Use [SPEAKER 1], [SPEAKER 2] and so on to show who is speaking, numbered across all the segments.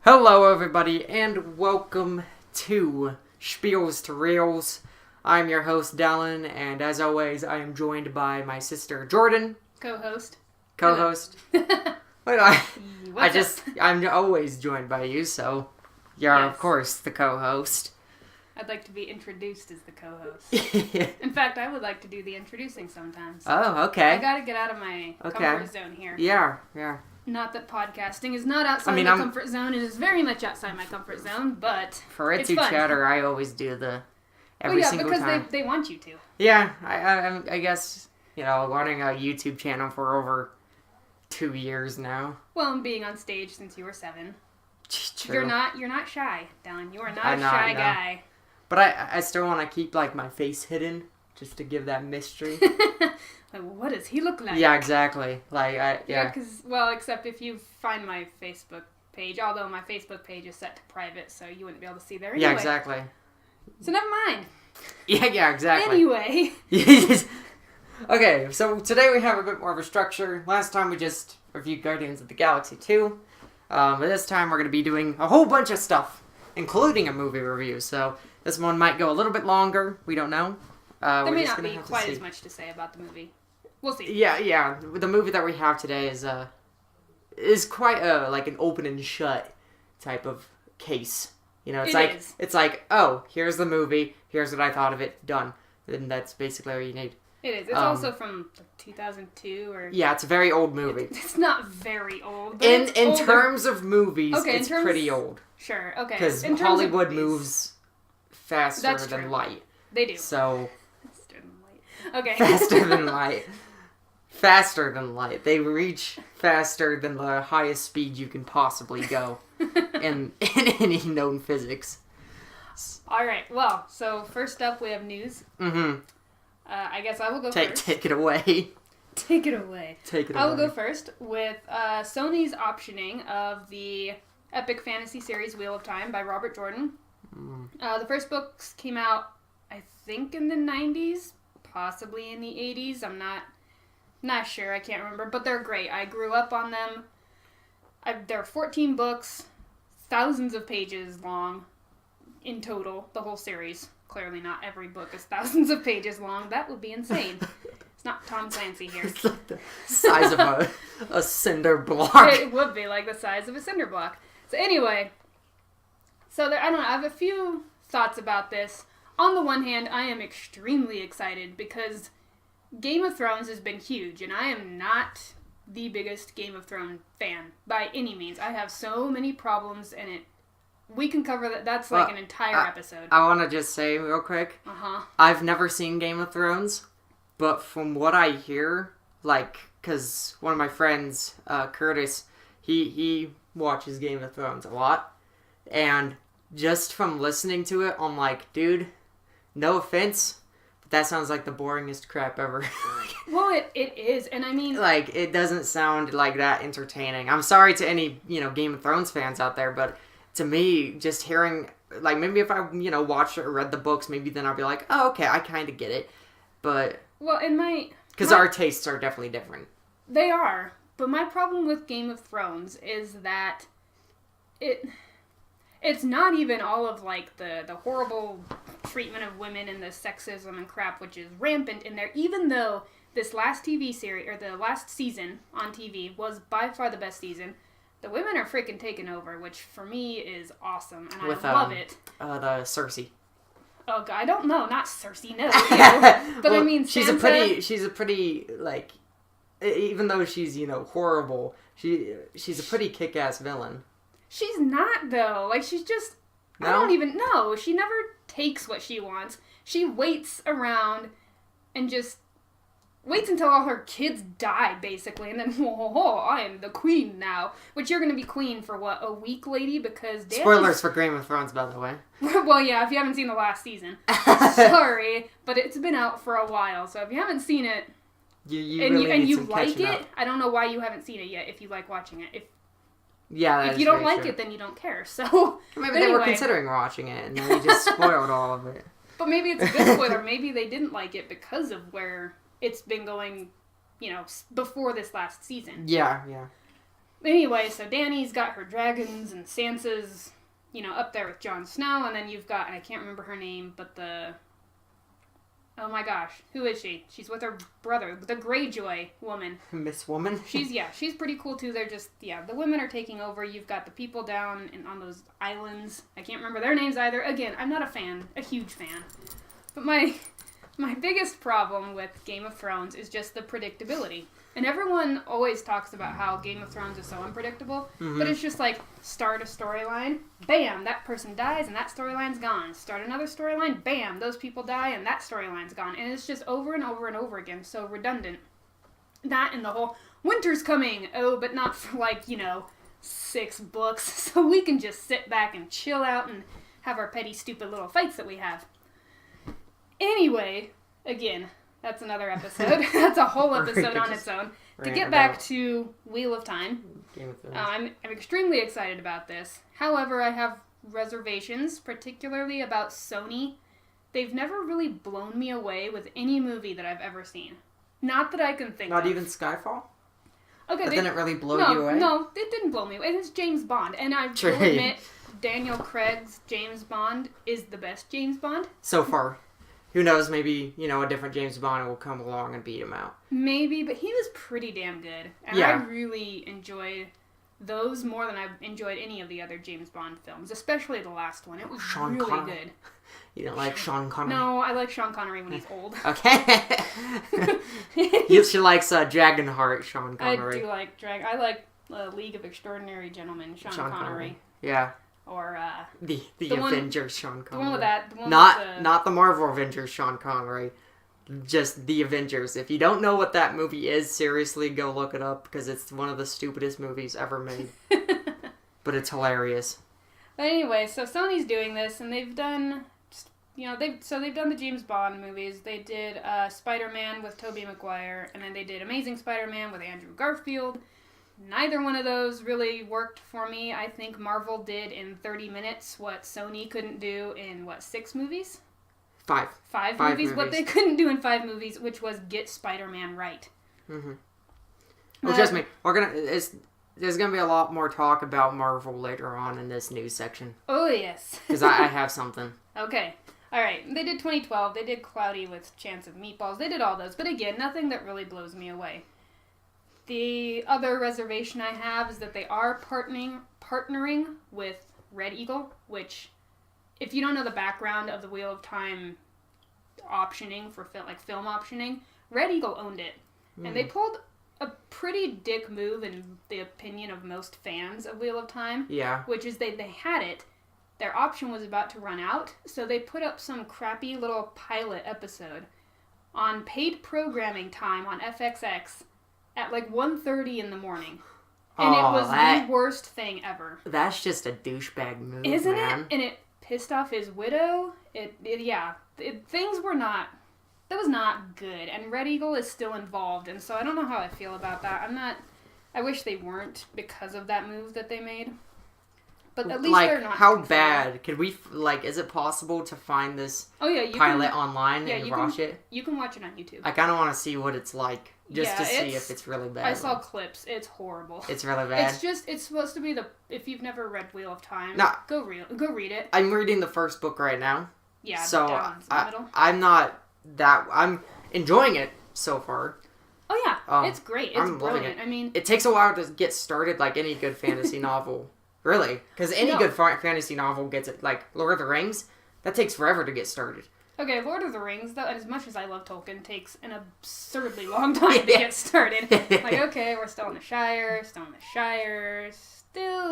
[SPEAKER 1] Hello everybody and welcome to Spiels to Reels. I'm your host Dallan, and as always I am joined by my sister Jordan.
[SPEAKER 2] Co-host.
[SPEAKER 1] Wait, I'm always joined by you, so you're
[SPEAKER 2] Yes.
[SPEAKER 1] Of course the co-host.
[SPEAKER 2] I'd like to be introduced as the co-host. In fact, I would like to do the introducing sometimes.
[SPEAKER 1] Oh, okay.
[SPEAKER 2] I gotta get out of my comfort zone here.
[SPEAKER 1] Yeah.
[SPEAKER 2] Not that podcasting is not outside my comfort zone. It is very much outside my comfort zone, but
[SPEAKER 1] for it
[SPEAKER 2] it's
[SPEAKER 1] to
[SPEAKER 2] fun.
[SPEAKER 1] chatter, I always do every single time.
[SPEAKER 2] Because they want you to.
[SPEAKER 1] Yeah, I guess, running a YouTube channel for over 2 years now.
[SPEAKER 2] Well, and being on stage since you were 7.
[SPEAKER 1] True.
[SPEAKER 2] You're not shy, Dallan. You are not a shy guy.
[SPEAKER 1] But I still want to keep, my face hidden, just to give that mystery.
[SPEAKER 2] What does he look like?
[SPEAKER 1] Yeah, exactly.
[SPEAKER 2] Except if you find my Facebook page, although my Facebook page is set to private, so you wouldn't be able to see there anyway.
[SPEAKER 1] Yeah, exactly.
[SPEAKER 2] So never mind.
[SPEAKER 1] Yeah, exactly.
[SPEAKER 2] Anyway.
[SPEAKER 1] Okay, so today we have a bit more of a structure. Last time we just reviewed Guardians of the Galaxy 2. But this time we're going to be doing a whole bunch of stuff, including a movie review. So this one might go a little bit longer. We don't know.
[SPEAKER 2] There may not be quite as much to say about the movie. We'll see.
[SPEAKER 1] Yeah. The movie that we have today is quite an open and shut type of case. It's like, oh, here's the movie. Here's what I thought of it. Done. And that's basically all you need.
[SPEAKER 2] It is. It's also from 2002 or...
[SPEAKER 1] Yeah, it's a very old movie.
[SPEAKER 2] It's not very old. But
[SPEAKER 1] in terms of movies, it's pretty old.
[SPEAKER 2] Sure, okay.
[SPEAKER 1] Because Hollywood moves faster than light.
[SPEAKER 2] They do.
[SPEAKER 1] So...
[SPEAKER 2] Faster than light. Okay.
[SPEAKER 1] Faster than light. Faster than light. They reach faster than the highest speed you can possibly go in any known physics.
[SPEAKER 2] Alright, well, so first up we have news.
[SPEAKER 1] Mm-hmm.
[SPEAKER 2] I guess I will go first.
[SPEAKER 1] Take it away.
[SPEAKER 2] Take it away.
[SPEAKER 1] Take it away.
[SPEAKER 2] I will go first with Sony's optioning of the epic fantasy series Wheel of Time by Robert Jordan. The first books came out, I think, in the 90s, possibly in the 80s. I'm not sure. I can't remember, but they're great. I grew up on them. There are 14 books, thousands of pages long in total, the whole series. Clearly not every book is thousands of pages long. That would be insane. It's not Tom Clancy here.
[SPEAKER 1] It's like the size of a cinder block.
[SPEAKER 2] It would be like the size of a cinder block. So anyway, I have a few thoughts about this. On the one hand, I am extremely excited because Game of Thrones has been huge, and I am not the biggest Game of Thrones fan by any means. I have so many problems in it. We can cover that. That's like an entire episode.
[SPEAKER 1] I want to just say real quick. I've never seen Game of Thrones, but from what I hear, because one of my friends, Curtis, he watches Game of Thrones a lot, and just from listening to it, I'm like, dude, no offense, but that sounds like the boringest crap ever.
[SPEAKER 2] Well, it is, and I mean...
[SPEAKER 1] it doesn't sound like that entertaining. I'm sorry to any, Game of Thrones fans out there, but... To me, just hearing, maybe if I, watched or read the books, maybe then I'll be like, oh, okay, I kind of get it. But...
[SPEAKER 2] Well,
[SPEAKER 1] because our tastes are definitely different.
[SPEAKER 2] They are. But my problem with Game of Thrones is that it's not even all of, the horrible treatment of women and the sexism and crap, which is rampant in there, even though this last TV series, or the last season on TV, was by far the best season. The women are freaking taking over, which for me is awesome, and I love it.
[SPEAKER 1] The Cersei.
[SPEAKER 2] Oh God, I don't know, not Cersei, no. But well, I mean,
[SPEAKER 1] she's a pretty even though she's horrible, she's a pretty kick-ass villain.
[SPEAKER 2] She's not though. She's just
[SPEAKER 1] no?
[SPEAKER 2] I don't even know. She never takes what she wants. She waits around and just. Waits until all her kids die, basically, and then, I am the queen now. Which you're going to be queen for, what, a week, lady? Because...
[SPEAKER 1] Spoilers for Game of Thrones, by the way.
[SPEAKER 2] Well, yeah, if you haven't seen the last season. Sorry, but it's been out for a while, so if you haven't seen it, you like it, I don't know why you haven't seen it yet, if you like watching it. If you don't like it, then you don't care, so...
[SPEAKER 1] Maybe they were considering watching it, and then we just spoiled all of it.
[SPEAKER 2] But maybe it's a good spoiler. Maybe they didn't like it because of where... It's been going, before this last season.
[SPEAKER 1] Yeah.
[SPEAKER 2] Anyway, so Dany's got her dragons and Sansa's, up there with Jon Snow, and then you've got, I can't remember her name, but oh my gosh, who is she? She's with her brother, the Greyjoy woman.
[SPEAKER 1] Miss Woman?
[SPEAKER 2] She's pretty cool too. They're just, the women are taking over. You've got the people down on those islands. I can't remember their names either. Again, I'm not a huge fan. But my biggest problem with Game of Thrones is just the predictability. And everyone always talks about how Game of Thrones is so unpredictable, but it's just like, start a storyline, bam, that person dies and that storyline's gone. Start another storyline, bam, those people die and that storyline's gone. And it's just over and over and over again, so redundant. That and the whole, winter's coming, but not for 6 books, so we can just sit back and chill out and have our petty, stupid little fights that we have. Anyway, again, that's another episode. That's a whole episode on its own. To get back to Wheel of Time,
[SPEAKER 1] Game of Thrones.
[SPEAKER 2] I'm extremely excited about this. However, I have reservations, particularly about Sony. They've never really blown me away with any movie that I've ever seen. Not that I can think of.
[SPEAKER 1] Not even Skyfall?
[SPEAKER 2] Okay,
[SPEAKER 1] that didn't really blow you away?
[SPEAKER 2] No, it didn't blow me away. It's James Bond. And I will admit, Daniel Craig's James Bond is the best James Bond.
[SPEAKER 1] So far. Who knows, maybe, a different James Bond will come along and beat him out.
[SPEAKER 2] Maybe, but he was pretty damn good. And I really enjoyed those more than I've enjoyed any of the other James Bond films, especially the last one. It was really good.
[SPEAKER 1] You don't like Sean Connery?
[SPEAKER 2] No, I like Sean Connery when he's old.
[SPEAKER 1] Okay. She likes Dragonheart, Sean Connery.
[SPEAKER 2] I do like I like League of Extraordinary Gentlemen, Sean Connery.
[SPEAKER 1] Yeah.
[SPEAKER 2] Or
[SPEAKER 1] the Avengers, Sean Connery.
[SPEAKER 2] The one with that.
[SPEAKER 1] Not the Marvel Avengers, Sean Connery. Just the Avengers. If you don't know what that movie is, seriously, go look it up because it's one of the stupidest movies ever made. But it's hilarious.
[SPEAKER 2] But anyway, so Sony's doing this, and they've done, they've done the James Bond movies. They did Spider-Man with Tobey Maguire, and then they did Amazing Spider-Man with Andrew Garfield. Neither one of those really worked for me. I think Marvel did in 30 minutes what Sony couldn't do in, 6 movies?
[SPEAKER 1] 5.
[SPEAKER 2] 5 movies? What they couldn't do in 5 movies, which was get Spider-Man right.
[SPEAKER 1] Mm-hmm. Well, trust me, there's going to be a lot more talk about Marvel later on in this news section.
[SPEAKER 2] Oh, yes.
[SPEAKER 1] Because I have something.
[SPEAKER 2] Okay. Alright, they did 2012, they did Cloudy with Chance of Meatballs, they did all those, but again, nothing that really blows me away. The other reservation I have is that they are partnering with Red Eagle, which, if you don't know the background of the Wheel of Time optioning for film optioning, Red Eagle owned it. And they pulled a pretty dick move in the opinion of most fans of Wheel of Time.
[SPEAKER 1] Yeah.
[SPEAKER 2] Which is they had it, their option was about to run out, so they put up some crappy little pilot episode on paid programming time on FXX at 1:30 in the morning. And it was the worst thing ever.
[SPEAKER 1] That's just a douchebag move,
[SPEAKER 2] Isn't
[SPEAKER 1] man.
[SPEAKER 2] it? And it pissed off his widow. Things were not... That was not good. And Red Eagle is still involved. And so I don't know how I feel about that. I wish they weren't because of that move that they made. But at least they're not.
[SPEAKER 1] How bad? Could we, is it possible to find this pilot online and watch it?
[SPEAKER 2] You can watch it on YouTube.
[SPEAKER 1] I kind of want to see what it's like. Just to see if it's really bad.
[SPEAKER 2] I saw clips. It's horrible.
[SPEAKER 1] It's really bad.
[SPEAKER 2] It's supposed to be if you've never read Wheel of Time, go read it.
[SPEAKER 1] I'm reading the first book right now.
[SPEAKER 2] Yeah,
[SPEAKER 1] so
[SPEAKER 2] middle.
[SPEAKER 1] I'm enjoying it so far.
[SPEAKER 2] Oh yeah, it's great. It's brilliant. I mean,
[SPEAKER 1] it takes a while to get started, like any good fantasy novel. Really, because any good fantasy novel gets it. Like Lord of the Rings, that takes forever to get started.
[SPEAKER 2] Okay, Lord of the Rings, though, as much as I love Tolkien, takes an absurdly long time to get started. Okay, we're still in the Shire, still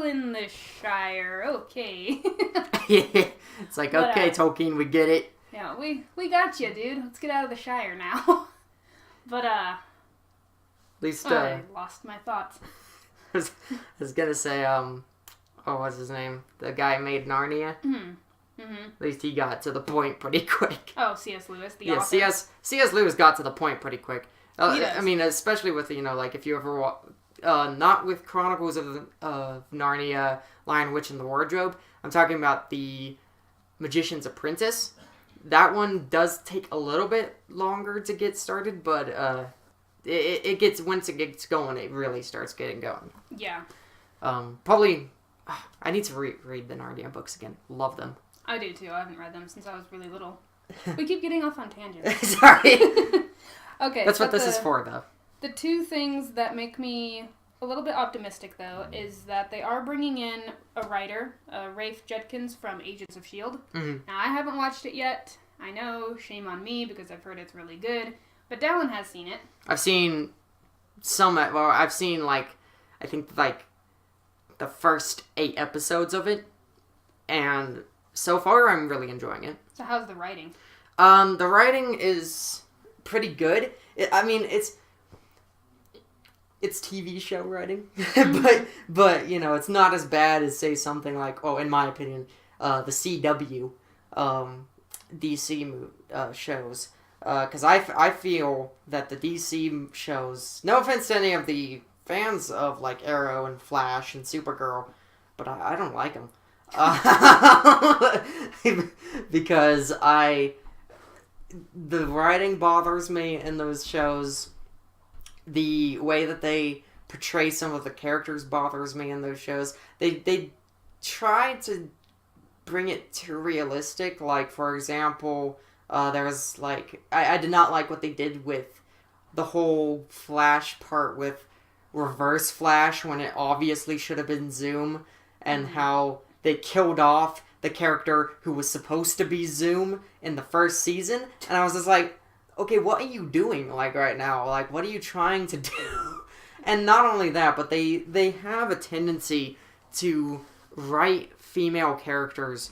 [SPEAKER 2] in the Shire, okay.
[SPEAKER 1] It's okay, Tolkien, we get it.
[SPEAKER 2] Yeah, we got you, dude. Let's get out of the Shire now. But,
[SPEAKER 1] at least,
[SPEAKER 2] I lost my thoughts.
[SPEAKER 1] I was gonna say, what's his name? The guy who made Narnia?
[SPEAKER 2] Mm-hmm.
[SPEAKER 1] At least he got to the point pretty quick.
[SPEAKER 2] Oh, C.S. Lewis, the author.
[SPEAKER 1] Yeah, C.S. Lewis got to the point pretty quick.
[SPEAKER 2] He does.
[SPEAKER 1] I mean, especially with, if you ever not with Chronicles of Narnia, Lion, Witch, and the Wardrobe. I'm talking about the Magician's Apprentice. That one does take a little bit longer to get started, but it gets, once it gets going, it really starts getting going.
[SPEAKER 2] Yeah.
[SPEAKER 1] Probably, I need to read the Narnia books again. Love them.
[SPEAKER 2] I do too. I haven't read them since I was really little. We keep getting off on tangents.
[SPEAKER 1] Sorry.
[SPEAKER 2] Okay.
[SPEAKER 1] That's what this is for, though.
[SPEAKER 2] The two things that make me a little bit optimistic, though, is that they are bringing in a writer, Rafe Judkins from Agents of S.H.I.E.L.D.
[SPEAKER 1] Mm-hmm.
[SPEAKER 2] Now, I haven't watched it yet. I know, shame on me, because I've heard it's really good. But Dallan has seen it.
[SPEAKER 1] I've seen some, well, I've seen, like, I think, like, the first 8 episodes of it. And so far, I'm really enjoying it.
[SPEAKER 2] So how's the writing?
[SPEAKER 1] The writing is pretty good. It's TV show writing, but you know, it's not as bad as, say, something like, in my opinion, the CW, DC shows. Because I feel that the DC shows, no offense to any of the fans of, like, Arrow and Flash and Supergirl, but I don't like them. Because the writing bothers me in those shows. The way that they portray some of the characters bothers me in those shows. They try to bring it too realistic. Like, for example, there was, like, I did not like what they did with the whole Flash part with Reverse Flash when it obviously should have been Zoom, and how they killed off the character who was supposed to be Zoom in the first season. And I was just like, okay, what are you doing, like, right now? Like, what are you trying to do? And not only that, but they have a tendency to write female characters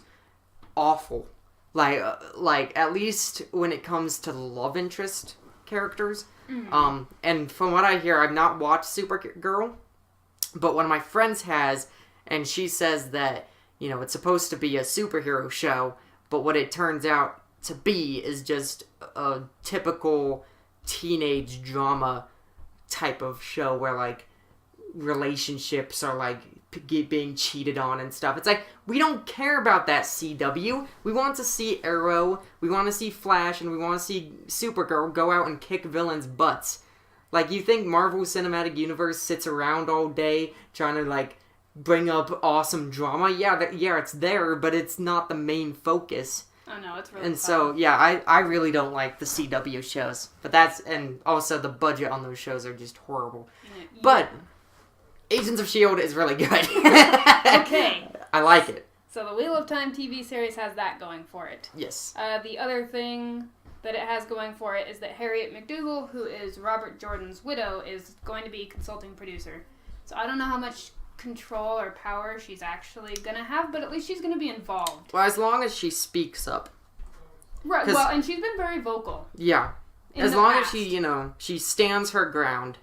[SPEAKER 1] awful. Like, at least when it comes to love interest characters. Mm-hmm. And from what I hear, I've not watched Supergirl, but one of my friends has, and she says that, you know, it's supposed to be a superhero show, but what it turns out to be is just a typical teenage drama type of show where, like, relationships are, like, being cheated on and stuff. It's like, we don't care about that, CW. We want to see Arrow, we want to see Flash, and we want to see Supergirl go out and kick villains' butts. Like, you think Marvel Cinematic Universe sits around all day trying to, like, bring up awesome drama? Yeah, it's there, but it's not the main focus.
[SPEAKER 2] Oh no, it's really
[SPEAKER 1] And
[SPEAKER 2] fun.
[SPEAKER 1] So, yeah, I really don't like the CW shows. But and also the budget on those shows are just horrible. Yeah. But Agents of S.H.I.E.L.D. is really good.
[SPEAKER 2] Okay.
[SPEAKER 1] I like it.
[SPEAKER 2] So the Wheel of Time TV series has that going for it.
[SPEAKER 1] Yes.
[SPEAKER 2] The other thing that it has going for it is that Harriet McDougal, who is Robert Jordan's widow, is going to be consulting producer. So I don't know how much control or power she's actually gonna have, but at least she's gonna be involved.
[SPEAKER 1] Well, as long as she speaks up.
[SPEAKER 2] Right, well, and she's been very vocal.
[SPEAKER 1] Yeah. As long as she, you know, she stands her ground.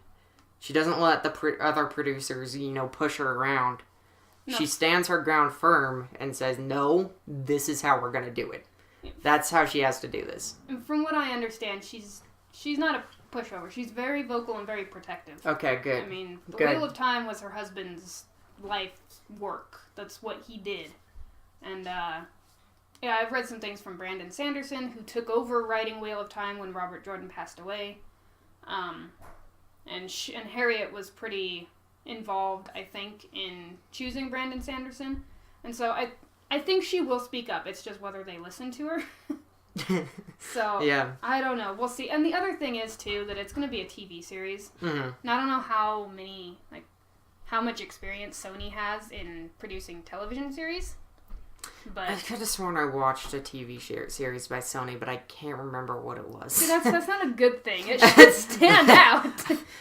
[SPEAKER 1] She doesn't let the other producers, you know, push her around. No. She stands her ground firm and says, no, this is how we're gonna do it. Yeah. That's how she has to do this.
[SPEAKER 2] And from what I understand, she's not a pushover. She's very vocal and very protective.
[SPEAKER 1] Okay, good.
[SPEAKER 2] I mean, the Wheel of Time was her husband's life work. That's what he did. And, yeah, I've read some things from Brandon Sanderson, who took over writing Wheel of Time when Robert Jordan passed away. And Harriet was pretty involved, I think, in choosing Brandon Sanderson. And so I think she will speak up. It's just whether they listen to her. So, yeah. I don't know. We'll see. And the other thing is, too, that it's going to be a TV series. Mm-hmm. And I don't know how much experience Sony has in producing television series. But I
[SPEAKER 1] could have sworn I watched a TV series by Sony, but I can't remember what it was.
[SPEAKER 2] See, that's not a good thing. It should stand out.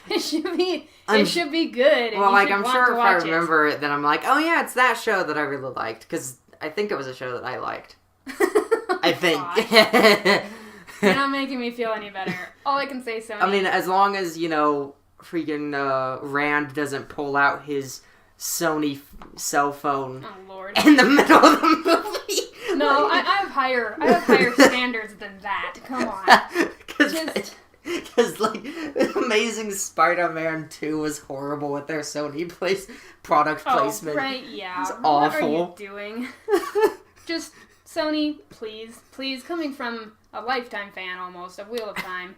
[SPEAKER 2] It should be good.
[SPEAKER 1] Well, like, I'm sure if I remember it, then I'm like, oh yeah, it's that show that I really liked, because I think it was a show that I liked. I think.
[SPEAKER 2] You're not making me feel any better. All I can say, Sony.
[SPEAKER 1] I mean, as long as, you know, freaking Rand doesn't pull out his Sony cell phone in the middle of the movie.
[SPEAKER 2] No, I have higher standards than that. Come on.
[SPEAKER 1] Because, like, Amazing Spider-Man 2 was horrible with their Sony product placement.
[SPEAKER 2] Oh, right, yeah.
[SPEAKER 1] It's awful.
[SPEAKER 2] What are you doing? Just, Sony, please, coming from a lifetime fan almost of Wheel of Time,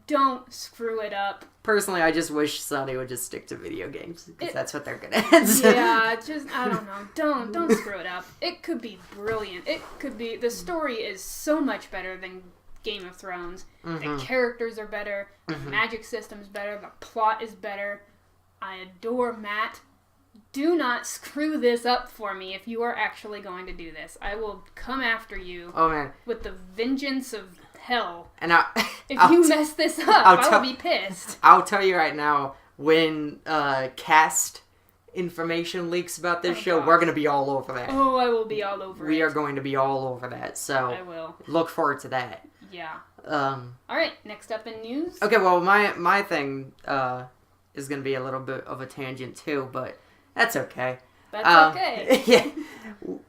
[SPEAKER 2] Don't screw it up.
[SPEAKER 1] Personally, I just wish Sony would just stick to video games, because that's what they're good at.
[SPEAKER 2] Yeah, just, I don't know. Don't screw it up. It could be brilliant. It could be, the story is so much better than Game of Thrones. The characters are better. The magic system's better. The plot is better. I adore Matt. Do not screw this up for me if you are actually going to do this. I will come after you with the vengeance of hell. And if you mess this up, I will be pissed.
[SPEAKER 1] I'll tell you right now, when cast information leaks about this show, we're going to be all over that.
[SPEAKER 2] Oh, I will be all over it.
[SPEAKER 1] We are going to be all over that, so
[SPEAKER 2] I will.
[SPEAKER 1] Look forward to that.
[SPEAKER 2] Yeah. All right, next up in news.
[SPEAKER 1] Okay, well, my thing is going to be a little bit of a tangent too, but that's okay.
[SPEAKER 2] That's okay.
[SPEAKER 1] Yeah.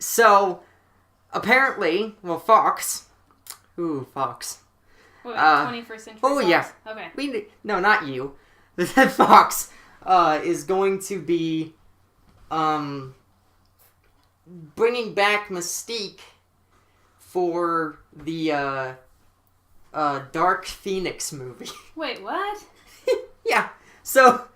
[SPEAKER 1] So, apparently, well, Fox. Ooh, Fox.
[SPEAKER 2] What, 21st Century
[SPEAKER 1] Oh,
[SPEAKER 2] Fox?
[SPEAKER 1] yeah.
[SPEAKER 2] Okay.
[SPEAKER 1] No, not you. Fox is going to be bringing back Mystique for the Dark Phoenix movie.
[SPEAKER 2] Wait, what?
[SPEAKER 1] Yeah. So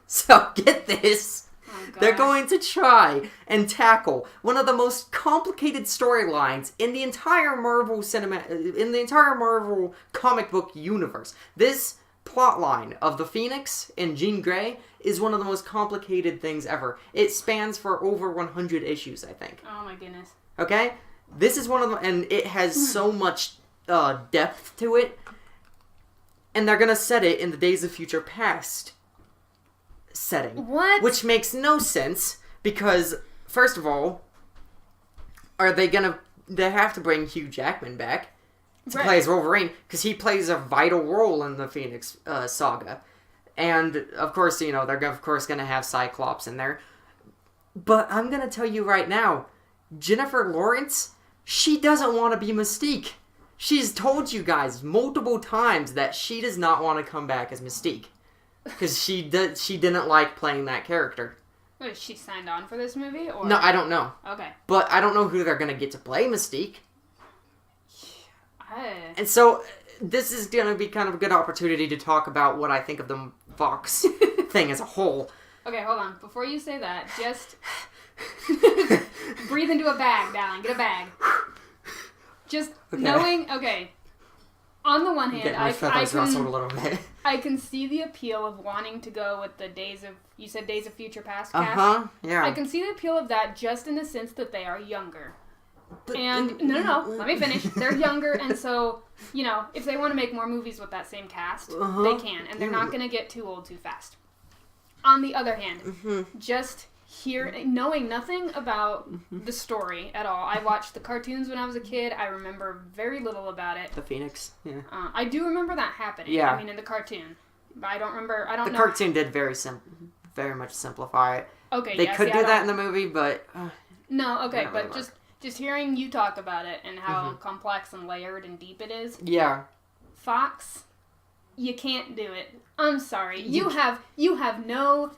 [SPEAKER 1] get this. Oh, they're going to try and tackle one of the most complicated storylines in the entire Marvel comic book universe. This plotline of the Phoenix and Jean Grey is one of the most complicated things ever. It spans for over 100 issues, I think.
[SPEAKER 2] Oh my goodness.
[SPEAKER 1] Okay? This is one of them, and it has so much depth to it. And they're gonna set it in the Days of Future Past setting.
[SPEAKER 2] What?
[SPEAKER 1] Which makes no sense, because, first of all, they have to bring Hugh Jackman back to play as Wolverine, because he plays a vital role in the Phoenix saga. And, of course, they're of course going to have Cyclops in there. But I'm going to tell you right now, Jennifer Lawrence, she doesn't want to be Mystique. She's told you guys multiple times that she does not want to come back as Mystique. Because she didn't like playing that character.
[SPEAKER 2] Wait, she signed on for this movie? Or?
[SPEAKER 1] No, I don't know.
[SPEAKER 2] Okay.
[SPEAKER 1] But I don't know who they're going to get to play Mystique. And so, this is going to be kind of a good opportunity to talk about what I think of the Fox thing as a whole.
[SPEAKER 2] Okay, hold on. Before you say that, just breathe into a bag, Dallan. Get a bag. Just knowing, on the one hand, I can see the appeal of wanting to go with the Days of Future Past cast?
[SPEAKER 1] Yeah.
[SPEAKER 2] I can see the appeal of that just in the sense that they are younger. And, no, let me finish. They're younger, and so, if they want to make more movies with that same cast, they can, and they're not going to get too old too fast. On the other hand, just knowing nothing about the story at all. I watched the cartoons when I was a kid. I remember very little about it.
[SPEAKER 1] The Phoenix, yeah.
[SPEAKER 2] I do remember that happening.
[SPEAKER 1] Yeah.
[SPEAKER 2] I mean, in the cartoon. But I don't remember,
[SPEAKER 1] The cartoon did very much simplify it.
[SPEAKER 2] Okay,
[SPEAKER 1] They could do that in the movie, but...
[SPEAKER 2] no, okay, but really just hearing you talk about it and how complex and layered and deep it is.
[SPEAKER 1] Yeah.
[SPEAKER 2] Fox, you can't do it. I'm sorry. You have no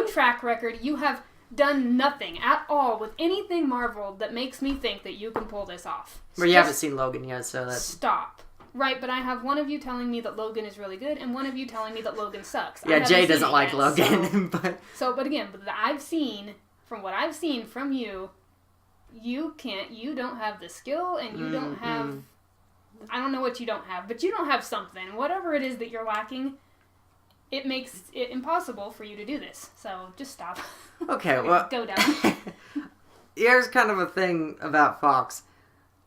[SPEAKER 2] track record. You have done nothing at all with anything Marvel that makes me think that you can pull this off.
[SPEAKER 1] Well, you haven't seen Logan yet, so that's...
[SPEAKER 2] Stop. Right, but I have one of you telling me that Logan is really good, and one of you telling me that Logan sucks.
[SPEAKER 1] Yeah, Jay doesn't like Logan, but...
[SPEAKER 2] But again, from what I've seen from you, you don't have the skill, and you don't have... I don't know what you don't have, but you don't have something. Whatever it is that you're lacking... It makes it impossible for you to do this. So, just stop.
[SPEAKER 1] Okay, well...
[SPEAKER 2] Go down.
[SPEAKER 1] Here's kind of a thing about Fox.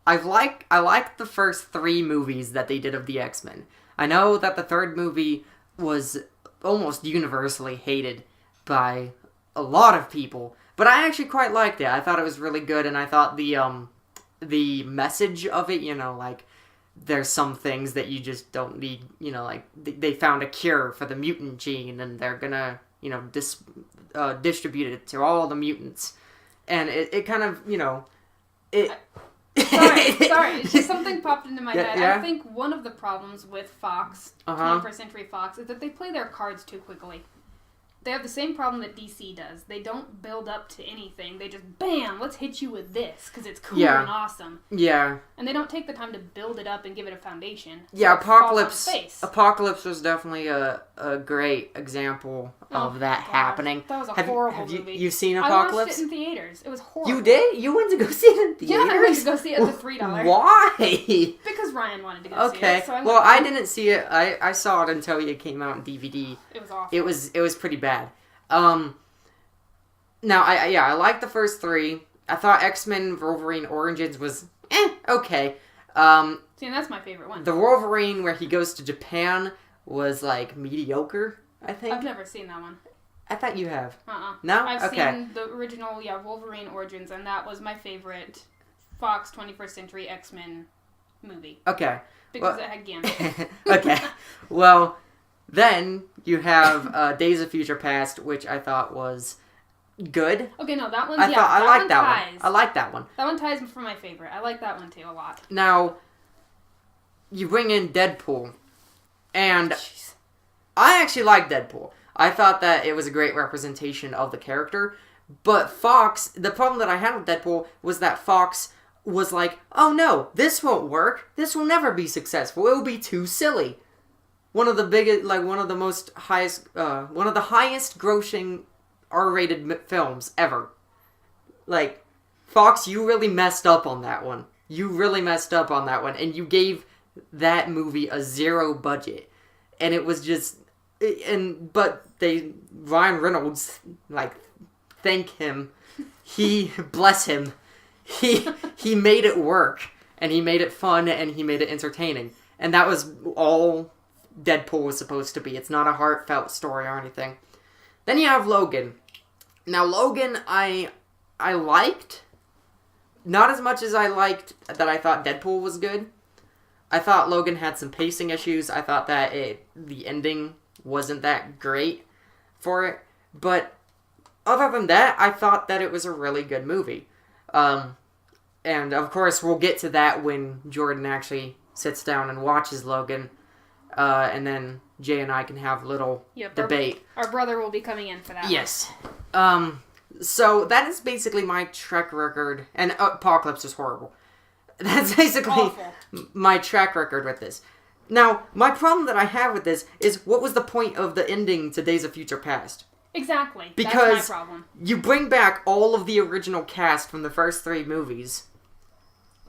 [SPEAKER 1] I like the first 3 movies that they did of the X-Men. I know that the third movie was almost universally hated by a lot of people, but I actually quite liked it. I thought it was really good, and I thought the message of it, there's some things that you just don't need, they found a cure for the mutant gene, and they're gonna, distribute it to all the mutants. And it kind of,
[SPEAKER 2] Sorry, it's just something popped into my head.
[SPEAKER 1] Yeah?
[SPEAKER 2] I think one of the problems with Fox, 21st Century Fox, is that they play their cards too quickly. They have the same problem that DC does. They don't build up to anything. They just, bam, let's hit you with this, because it's cool and awesome.
[SPEAKER 1] Yeah.
[SPEAKER 2] And they don't take the time to build it up and give it a foundation. So
[SPEAKER 1] yeah, Apocalypse was definitely a great example of that happening.
[SPEAKER 2] That was a horrible movie.
[SPEAKER 1] You've seen Apocalypse?
[SPEAKER 2] I watched it in theaters. It was horrible.
[SPEAKER 1] You did? You went to go see it in theaters?
[SPEAKER 2] Yeah, I went to go see it at the $3.
[SPEAKER 1] Why?
[SPEAKER 2] Because Ryan wanted to go see it. So
[SPEAKER 1] I didn't see it. I saw it until it came out in DVD.
[SPEAKER 2] It was awful.
[SPEAKER 1] It was pretty bad. Now, I liked the first 3. I thought X-Men Wolverine Origins was, okay.
[SPEAKER 2] See, and that's my favorite one.
[SPEAKER 1] The Wolverine where he goes to Japan was, like, mediocre, I think.
[SPEAKER 2] I've never seen that one.
[SPEAKER 1] I thought you have.
[SPEAKER 2] No?
[SPEAKER 1] I've
[SPEAKER 2] seen the original, Wolverine Origins, and that was my favorite Fox 21st Century X-Men movie.
[SPEAKER 1] Okay.
[SPEAKER 2] Because it had Gambit.
[SPEAKER 1] Okay. Well, then you have Days of Future Past, which I thought was good.
[SPEAKER 2] Okay, no, that one's,
[SPEAKER 1] I like that one. I like that one.
[SPEAKER 2] That one ties for my favorite. I like that one, too, a lot.
[SPEAKER 1] Now, you bring in Deadpool, and I actually like Deadpool. I thought that it was a great representation of the character, but Fox, the problem that I had with Deadpool was that Fox was like, oh no, this won't work. This will never be successful. It will be too silly. One of the highest grossing R-rated films ever. Like, Fox, you really messed up on that one. And you gave that movie a 0 budget. And it was just, Ryan Reynolds, like, thank him. Bless him. He made it work. And he made it fun and he made it entertaining. And that was all Deadpool was supposed to be. It's not a heartfelt story or anything. Then you have Logan. Now, Logan, I liked. Not as much as I liked that I thought Deadpool was good. I thought Logan had some pacing issues. I thought that the ending wasn't that great for it. But other than that, I thought that it was a really good movie. And, of course, we'll get to that when Jordan actually sits down and watches Logan. And then Jay and I can have a little debate.
[SPEAKER 2] Our brother will be coming in for that.
[SPEAKER 1] Yes. So that is basically my track record. And Apocalypse is horrible. That's basically my track record with this. Now, my problem that I have with this is, what was the point of the ending to Days of Future Past?
[SPEAKER 2] Exactly.
[SPEAKER 1] Because
[SPEAKER 2] that's my problem.
[SPEAKER 1] You bring back all of the original cast from the first 3 movies.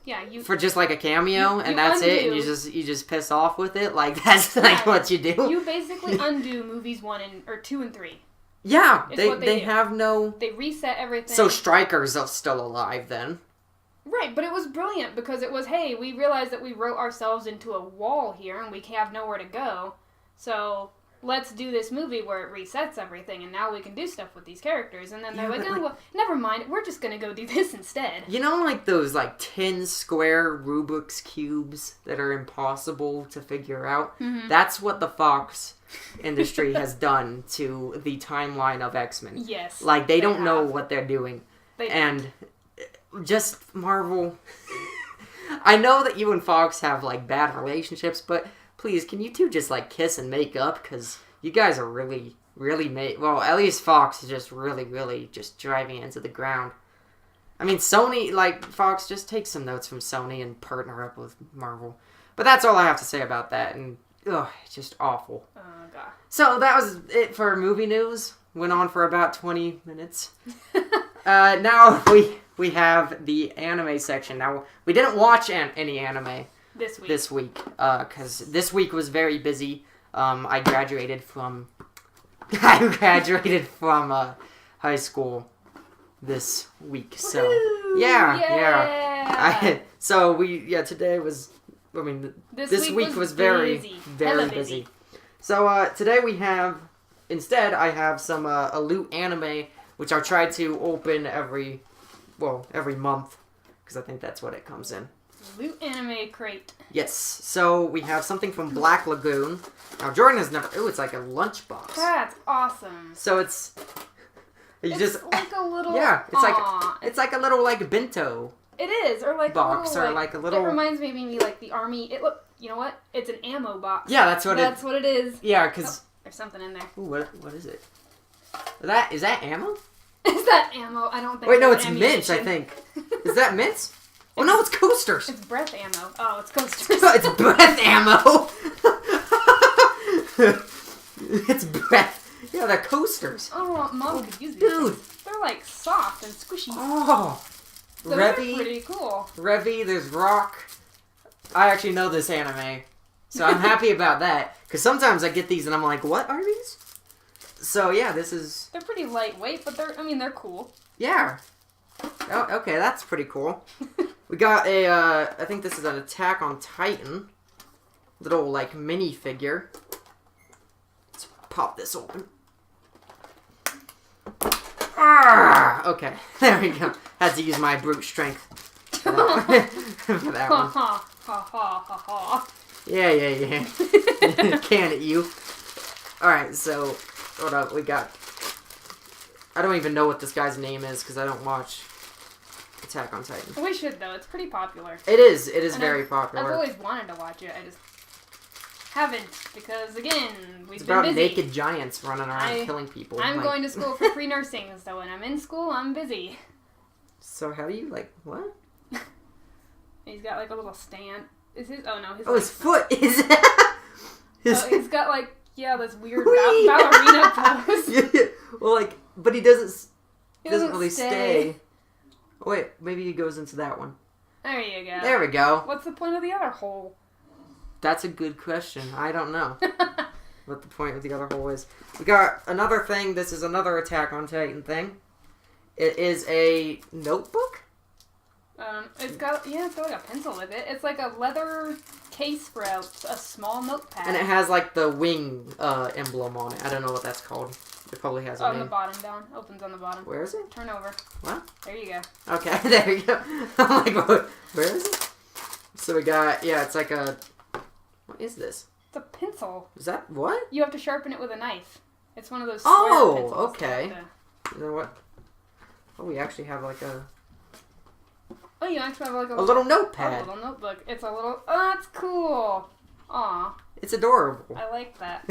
[SPEAKER 2] Yeah,
[SPEAKER 1] for just like a cameo, and that's it, and you just piss off with it. Like, that's like what you do.
[SPEAKER 2] You basically undo movies 2 and 3.
[SPEAKER 1] Yeah, they have no.
[SPEAKER 2] They reset everything.
[SPEAKER 1] So Stryker's still alive then.
[SPEAKER 2] Right, but it was brilliant because it was, hey, we realized that we wrote ourselves into a wall here and we have nowhere to go. So let's do this movie where it resets everything and now we can do stuff with these characters. And then they're well, never mind, we're just going to go do this instead.
[SPEAKER 1] You know, like those 10 square Rubik's Cubes that are impossible to figure out? Mm-hmm. That's what the Fox industry has done to the timeline of X-Men.
[SPEAKER 2] Yes.
[SPEAKER 1] Like, they don't know what they're doing. And just Marvel. I know that you and Fox have bad relationships, but please, can you two just kiss and make up? Because you guys are really, really well, at least Fox is just really, really just driving into the ground. I mean, Sony, Fox, just take some notes from Sony and partner up with Marvel. But that's all I have to say about that, and it's just awful.
[SPEAKER 2] Oh, God.
[SPEAKER 1] So that was it for movie news. Went on for about 20 minutes. Now we have the anime section. Now, we didn't watch any anime this week, because this week was very busy. I graduated from high school this week, so
[SPEAKER 2] Woo-hoo!
[SPEAKER 1] yeah. Today was, this week was very busy. So today we have, instead, I have some a Loot anime, which I'll try to open every month, because I think that's what it comes in.
[SPEAKER 2] Loot anime crate.
[SPEAKER 1] Yes. So we have something from Black Lagoon. Now Jordan has never. Ooh, it's like a lunchbox.
[SPEAKER 2] That's awesome.
[SPEAKER 1] So it's.
[SPEAKER 2] It's like a little.
[SPEAKER 1] Yeah, it's like a little bento.
[SPEAKER 2] It is, or
[SPEAKER 1] box,
[SPEAKER 2] a little,
[SPEAKER 1] or a little.
[SPEAKER 2] It reminds me of maybe the army. You know what? It's an ammo box.
[SPEAKER 1] Yeah, that's what
[SPEAKER 2] it is.
[SPEAKER 1] Yeah, because
[SPEAKER 2] there's something in there.
[SPEAKER 1] Ooh, what is it? Is that ammo?
[SPEAKER 2] Is that ammo? I don't think.
[SPEAKER 1] Wait, no, it's mints. I think. Is that mints? Oh no, it's coasters.
[SPEAKER 2] It's breath ammo. Oh, it's coasters.
[SPEAKER 1] It's breath ammo. It's breath. Yeah, they're coasters.
[SPEAKER 2] Oh, Mom could use these.
[SPEAKER 1] Dude,
[SPEAKER 2] they're like soft and squishy.
[SPEAKER 1] Oh,
[SPEAKER 2] So they're pretty cool.
[SPEAKER 1] Revy, there's Rock. I actually know this anime, so I'm happy about that. Because sometimes I get these and I'm like, what are these? So yeah, this is...
[SPEAKER 2] They're pretty lightweight, but they're cool.
[SPEAKER 1] Yeah. Oh, okay, that's pretty cool. We got a, I think this is an Attack on Titan. Little, like, mini figure. Let's pop this open. Ah! Okay, there we go. Had to use my brute strength for that one.
[SPEAKER 2] Ha ha ha ha ha.
[SPEAKER 1] Yeah. Can at you. Alright, so, hold up, we got... I don't even know what this guy's name is, because I don't watch Attack on Titan.
[SPEAKER 2] We should, though. It's pretty popular.
[SPEAKER 1] It is very
[SPEAKER 2] I've
[SPEAKER 1] popular.
[SPEAKER 2] always wanted to watch it. I just haven't, because, again, we've
[SPEAKER 1] It's
[SPEAKER 2] been
[SPEAKER 1] about
[SPEAKER 2] busy.
[SPEAKER 1] naked giants running around killing people.
[SPEAKER 2] I'm going to school for pre-nursing, so when I'm in school, I'm busy.
[SPEAKER 1] So how do you, like, what?
[SPEAKER 2] He's got, like, a little stand. Is his... Oh, no.
[SPEAKER 1] His foot is...
[SPEAKER 2] he's got, like, this weird ballerina pose.
[SPEAKER 1] Yeah. Well, like, but he doesn't really
[SPEAKER 2] stay.
[SPEAKER 1] Oh, wait, maybe he goes into that one.
[SPEAKER 2] There you go.
[SPEAKER 1] There we go.
[SPEAKER 2] What's the point of the other hole?
[SPEAKER 1] That's a good question. I don't know what the point of the other hole is. We got another thing. This is another Attack on Titan thing. It is a notebook?
[SPEAKER 2] It's got like a pencil with it. It's like a leather case for a small notepad.
[SPEAKER 1] And it has like the wing emblem on it. I don't know what that's called. It probably has a name.
[SPEAKER 2] On the bottom, down. Opens on the bottom.
[SPEAKER 1] Where is it?
[SPEAKER 2] Turn over.
[SPEAKER 1] What?
[SPEAKER 2] There you go.
[SPEAKER 1] Okay, there you go. I'm like, what? Where is it? So we got, it's like a... What is this?
[SPEAKER 2] It's a pencil.
[SPEAKER 1] Is that what?
[SPEAKER 2] You have to sharpen it with a knife. It's one of those square pencils.
[SPEAKER 1] Oh, okay. You know what? Oh, we actually have like a...
[SPEAKER 2] Oh, you actually have like
[SPEAKER 1] a little notepad.
[SPEAKER 2] A little notebook. It's a little... Oh, that's cool. Aw.
[SPEAKER 1] It's adorable.
[SPEAKER 2] I like that.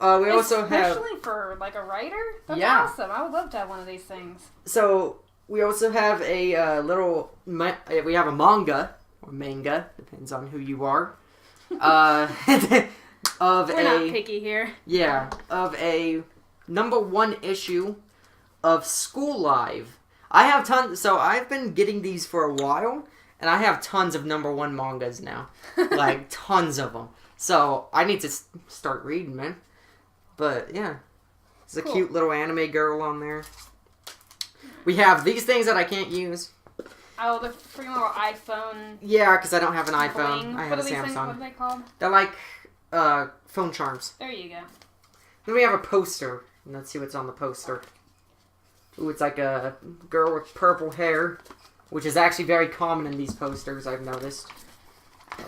[SPEAKER 1] We also have...
[SPEAKER 2] Especially for, like, a writer? That's awesome. I would love to have one of these things.
[SPEAKER 1] So, we also have a little... We have a manga, or manga, depends on who you are, We're
[SPEAKER 2] not picky here.
[SPEAKER 1] Yeah, of a #1 issue of School Live. I have tons... So, I've been getting these for a while, and I have tons of #1 mangas now. Like, tons of them. So, I need to start reading, man. But, yeah. There's a cute little anime girl on there. We have these things that I can't use.
[SPEAKER 2] Oh, the freaking little iPhone...
[SPEAKER 1] Yeah, because I don't have an iPhone.
[SPEAKER 2] Bling.
[SPEAKER 1] I have a Samsung.
[SPEAKER 2] Things? What are they called?
[SPEAKER 1] They're like, phone charms.
[SPEAKER 2] There you go.
[SPEAKER 1] Then we have a poster. Let's see what's on the poster. Ooh, it's like a girl with purple hair, which is actually very common in these posters, I've noticed.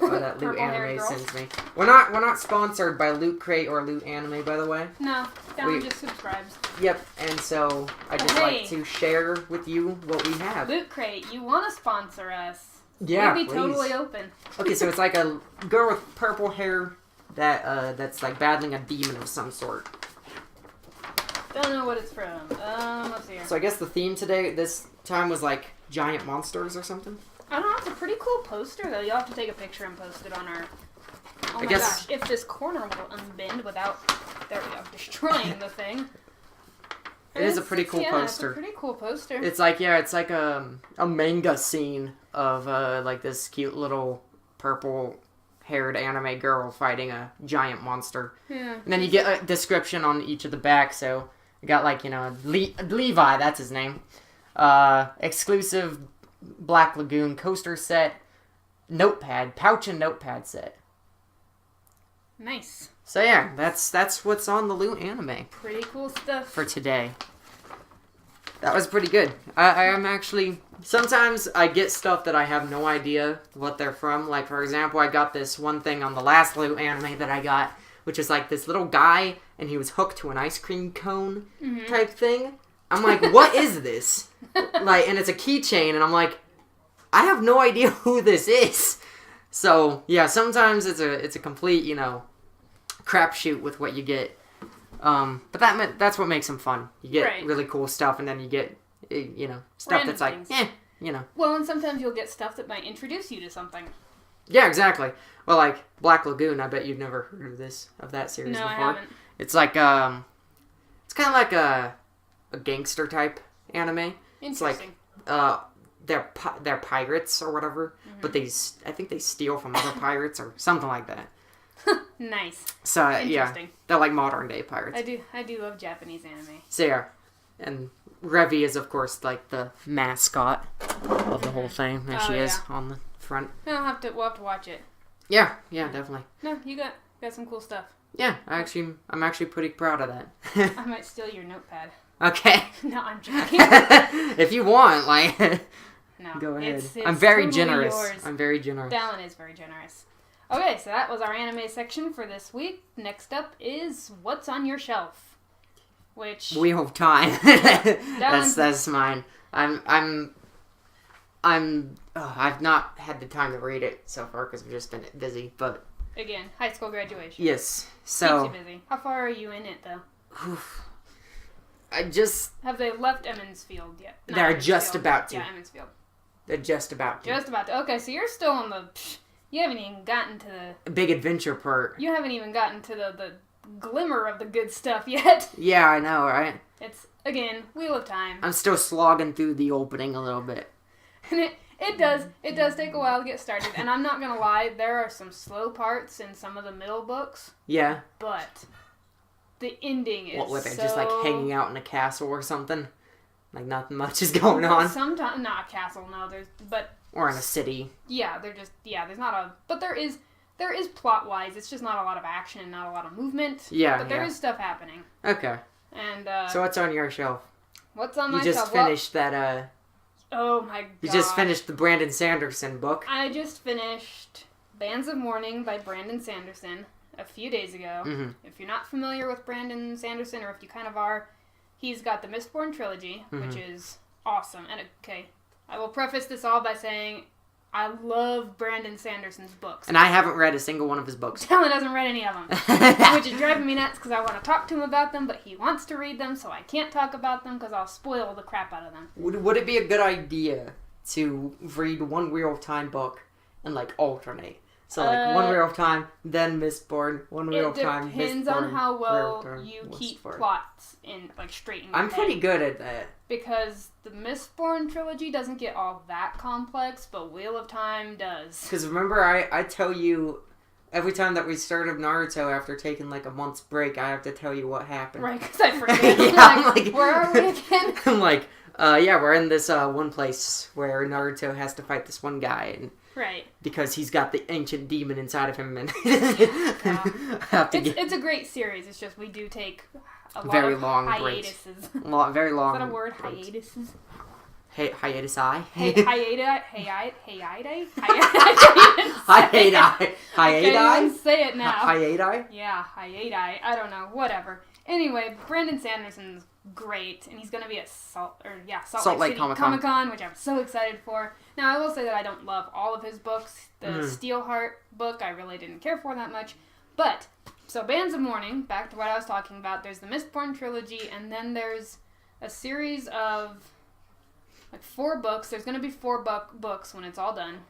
[SPEAKER 1] That Loot Anime sends me. We're not sponsored by Loot Crate or Loot Anime, by the way.
[SPEAKER 2] No, Dallan just subscribes.
[SPEAKER 1] Yep, and so I just like to share with you what we have.
[SPEAKER 2] Loot Crate, you want to sponsor us?
[SPEAKER 1] Yeah,
[SPEAKER 2] we'd be totally open.
[SPEAKER 1] Okay, so it's like a girl with purple hair that's like battling a demon of some sort.
[SPEAKER 2] Don't know what it's from. Let's see here.
[SPEAKER 1] So I guess the theme this time was like giant monsters or something.
[SPEAKER 2] I don't know, it's a pretty cool poster, though. You'll have to take a picture and post it on our... Oh my gosh, if this corner will unbend without... There we go, destroying the thing.
[SPEAKER 1] It is a pretty cool poster.
[SPEAKER 2] It's a pretty cool poster.
[SPEAKER 1] It's like, it's like a manga scene of, like, this cute little purple-haired anime girl fighting a giant monster.
[SPEAKER 2] Yeah.
[SPEAKER 1] And then you get a description on each of the back, so... You got, like, Levi, that's his name. Exclusive... Black Lagoon coaster set, pouch and notepad set.
[SPEAKER 2] Nice.
[SPEAKER 1] So yeah, that's what's on the Loot Anime.
[SPEAKER 2] Pretty cool stuff.
[SPEAKER 1] For today. That was pretty good. I am actually... Sometimes I get stuff that I have no idea what they're from. Like, for example, I got this one thing on the last Loot Anime that I got, which is like this little guy, and he was hooked to an ice cream cone type thing. I'm like, what is this? Like, and it's a keychain, and I'm like, I have no idea who this is. So, yeah, sometimes it's a complete, crapshoot with what you get. But that's what makes them fun. You get really cool stuff, and then you get, stuff random that's things. Like,
[SPEAKER 2] Well, and sometimes you'll get stuff that might introduce you to something.
[SPEAKER 1] Yeah, exactly. Well, like Black Lagoon, I bet you've never heard of that series before.
[SPEAKER 2] I haven't.
[SPEAKER 1] It's like, it's kind of like a gangster type anime.
[SPEAKER 2] Interesting.
[SPEAKER 1] It's like, they're pirates or whatever, but I think they steal from other pirates or something like that.
[SPEAKER 2] Nice.
[SPEAKER 1] So yeah, they're like modern day pirates.
[SPEAKER 2] I do love Japanese anime.
[SPEAKER 1] So yeah, and Revy is of course like the mascot of the whole thing. There she is on the front.
[SPEAKER 2] We'll have to watch it.
[SPEAKER 1] Yeah, definitely.
[SPEAKER 2] No, you got some cool stuff.
[SPEAKER 1] Yeah, I'm actually pretty proud of that.
[SPEAKER 2] I might steal your notepad.
[SPEAKER 1] Okay.
[SPEAKER 2] No, I'm joking.
[SPEAKER 1] If you want, like,
[SPEAKER 2] no,
[SPEAKER 1] go ahead.
[SPEAKER 2] It's
[SPEAKER 1] I'm very
[SPEAKER 2] totally
[SPEAKER 1] generous.
[SPEAKER 2] Yours.
[SPEAKER 1] I'm very generous.
[SPEAKER 2] Dallan is very generous. Okay, so that was our anime section for this week. Next up is What's on Your Shelf, which
[SPEAKER 1] Wheel of Time. That's mine. I've not had the time to read it so far because I've just been busy. But
[SPEAKER 2] again, high school graduation.
[SPEAKER 1] Yes. So
[SPEAKER 2] keeps you busy. How far are you in it though? Have they left Emmonsfield yet?
[SPEAKER 1] They're just about to.
[SPEAKER 2] Yeah, Emmonsfield.
[SPEAKER 1] They're just about to.
[SPEAKER 2] Just about to. Okay, so you're still on the. You haven't even gotten to the
[SPEAKER 1] big adventure part.
[SPEAKER 2] You haven't even gotten to the glimmer of the good stuff yet.
[SPEAKER 1] Yeah, I know, right?
[SPEAKER 2] It's again Wheel of Time.
[SPEAKER 1] I'm still slogging through the opening a little bit.
[SPEAKER 2] And it does take a while to get started. And I'm not gonna lie, there are some slow parts in some of the middle books.
[SPEAKER 1] Yeah.
[SPEAKER 2] But the ending is
[SPEAKER 1] what with it? Just like hanging out in a castle or something. Like nothing much is going on.
[SPEAKER 2] Sometimes not a castle, no.
[SPEAKER 1] Or in a city.
[SPEAKER 2] Yeah, there's not a... But there is plot-wise, it's just not a lot of action and not a lot of movement.
[SPEAKER 1] Yeah,
[SPEAKER 2] but there is stuff happening.
[SPEAKER 1] Okay.
[SPEAKER 2] And,
[SPEAKER 1] so what's on your shelf?
[SPEAKER 2] What's on my shelf?
[SPEAKER 1] You just finished that,
[SPEAKER 2] Oh my god.
[SPEAKER 1] You just finished the Brandon Sanderson book.
[SPEAKER 2] I just finished Bands of Mourning by Brandon Sanderson a few days ago. Mm-hmm. If you're not familiar with Brandon Sanderson, or if you kind of are, he's got the Mistborn trilogy, which is awesome. And, okay... I will preface this all by saying I love Brandon Sanderson's books.
[SPEAKER 1] And I haven't read a single one of his books.
[SPEAKER 2] Dallan hasn't read any of them. Which is driving me nuts because I want to talk to him about them, but he wants to read them, so I can't talk about them because I'll spoil the crap out of them.
[SPEAKER 1] Would it be a good idea to read one Wheel of Time book and, like, alternate? So, like, one Wheel of Time, then Mistborn, one Wheel of Time, Mistborn.
[SPEAKER 2] It depends on how well you keep plots straight in your
[SPEAKER 1] I'm pretty good at that.
[SPEAKER 2] Because the Mistborn trilogy doesn't get all that complex, but Wheel of Time does.
[SPEAKER 1] Because remember, I tell you, every time that we started Naruto after taking, like, a month's break, I have to tell you what happened.
[SPEAKER 2] Right, because I forget.
[SPEAKER 1] I'm like,
[SPEAKER 2] where are we again?
[SPEAKER 1] I'm like, yeah, we're in this one place where Naruto has to fight this one guy, and
[SPEAKER 2] right.
[SPEAKER 1] Because he's got the ancient demon inside of him, and
[SPEAKER 2] it's a great series. It's just we do take a lot
[SPEAKER 1] very
[SPEAKER 2] of
[SPEAKER 1] long
[SPEAKER 2] hiatuses.
[SPEAKER 1] Very long.
[SPEAKER 2] Is that a word? Hiatuses.
[SPEAKER 1] Hiatus I.
[SPEAKER 2] Hiatus.
[SPEAKER 1] Hiatus.
[SPEAKER 2] Say it now.
[SPEAKER 1] Hiatus.
[SPEAKER 2] Yeah, hiatus. I don't know. Whatever. Anyway, Brandon Sanderson's great, and he's going to be at Salt Lake City Comic-Con, which I'm so excited for. Now, I will say that I don't love all of his books. The Steelheart book, I really didn't care for that much. But, so Bands of Mourning, back to what I was talking about, there's the Mistborn trilogy, and then there's a series of, like, 4 books. There's going to be 4 books when it's all done.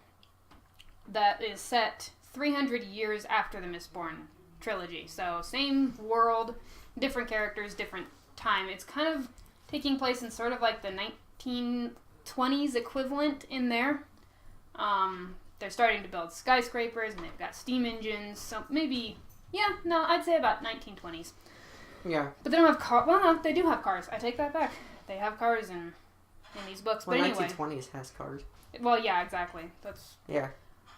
[SPEAKER 2] That is set 300 years after the Mistborn trilogy. So, same world, different characters, different time. It's kind of taking place in sort of like the 1920s equivalent in there. They're starting to build skyscrapers, and they've got steam engines, so maybe, I'd say about 1920s.
[SPEAKER 1] Yeah.
[SPEAKER 2] But they don't have cars. Well, no, they do have cars. I take that back. They have cars in these books,
[SPEAKER 1] well,
[SPEAKER 2] but anyway.
[SPEAKER 1] 1920s has cars.
[SPEAKER 2] Well, yeah, exactly.
[SPEAKER 1] Yeah.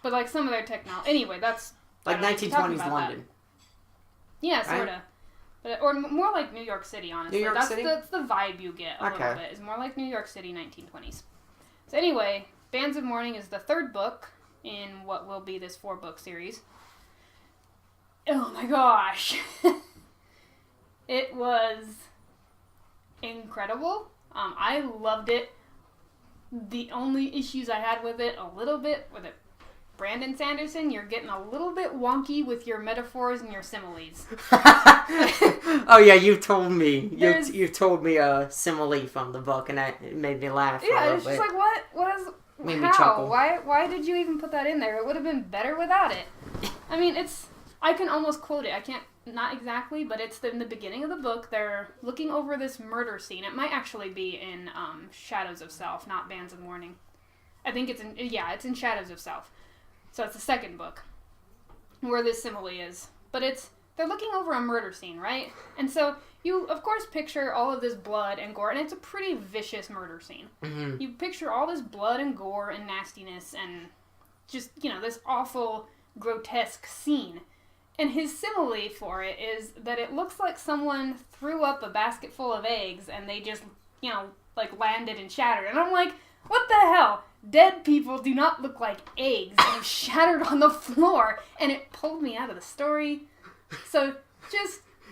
[SPEAKER 2] But, like, some of their technology. Anyway, that's...
[SPEAKER 1] Like 1920s London.
[SPEAKER 2] That. Yeah, sort of. But, or more like New York City, honestly.
[SPEAKER 1] New York City?
[SPEAKER 2] That's the vibe you get a little bit. It's more like New York City 1920s. So anyway, Bands of Mourning is the 3rd book in what will be this 4-book series. Oh my gosh. It was incredible. I loved it. The only issues I had with it a little bit, with it Brandon Sanderson, you're getting a little bit wonky with your metaphors and your similes.
[SPEAKER 1] Oh yeah, you told me. You told me a simile from the book, and it made me laugh.
[SPEAKER 2] Yeah, it's just like, what is...
[SPEAKER 1] Made me chuckle.
[SPEAKER 2] Why did you even put that in there? It would have been better without it. I mean, I can almost quote it. I can't, not exactly, but it's in the beginning of the book. They're looking over this murder scene. It might actually be in Shadows of Self, not Bands of Mourning. I think it's in Shadows of Self. So it's the second book where this simile is. But they're looking over a murder scene, right? And so you, of course, picture all of this blood and gore, and it's a pretty vicious murder scene. Mm-hmm. You picture all this blood and gore and nastiness and just, this awful, grotesque scene. And his simile for it is that it looks like someone threw up a basket full of eggs and they just, landed and shattered. And I'm like, what the hell? Dead people do not look like eggs and shattered on the floor. And it pulled me out of the story. So,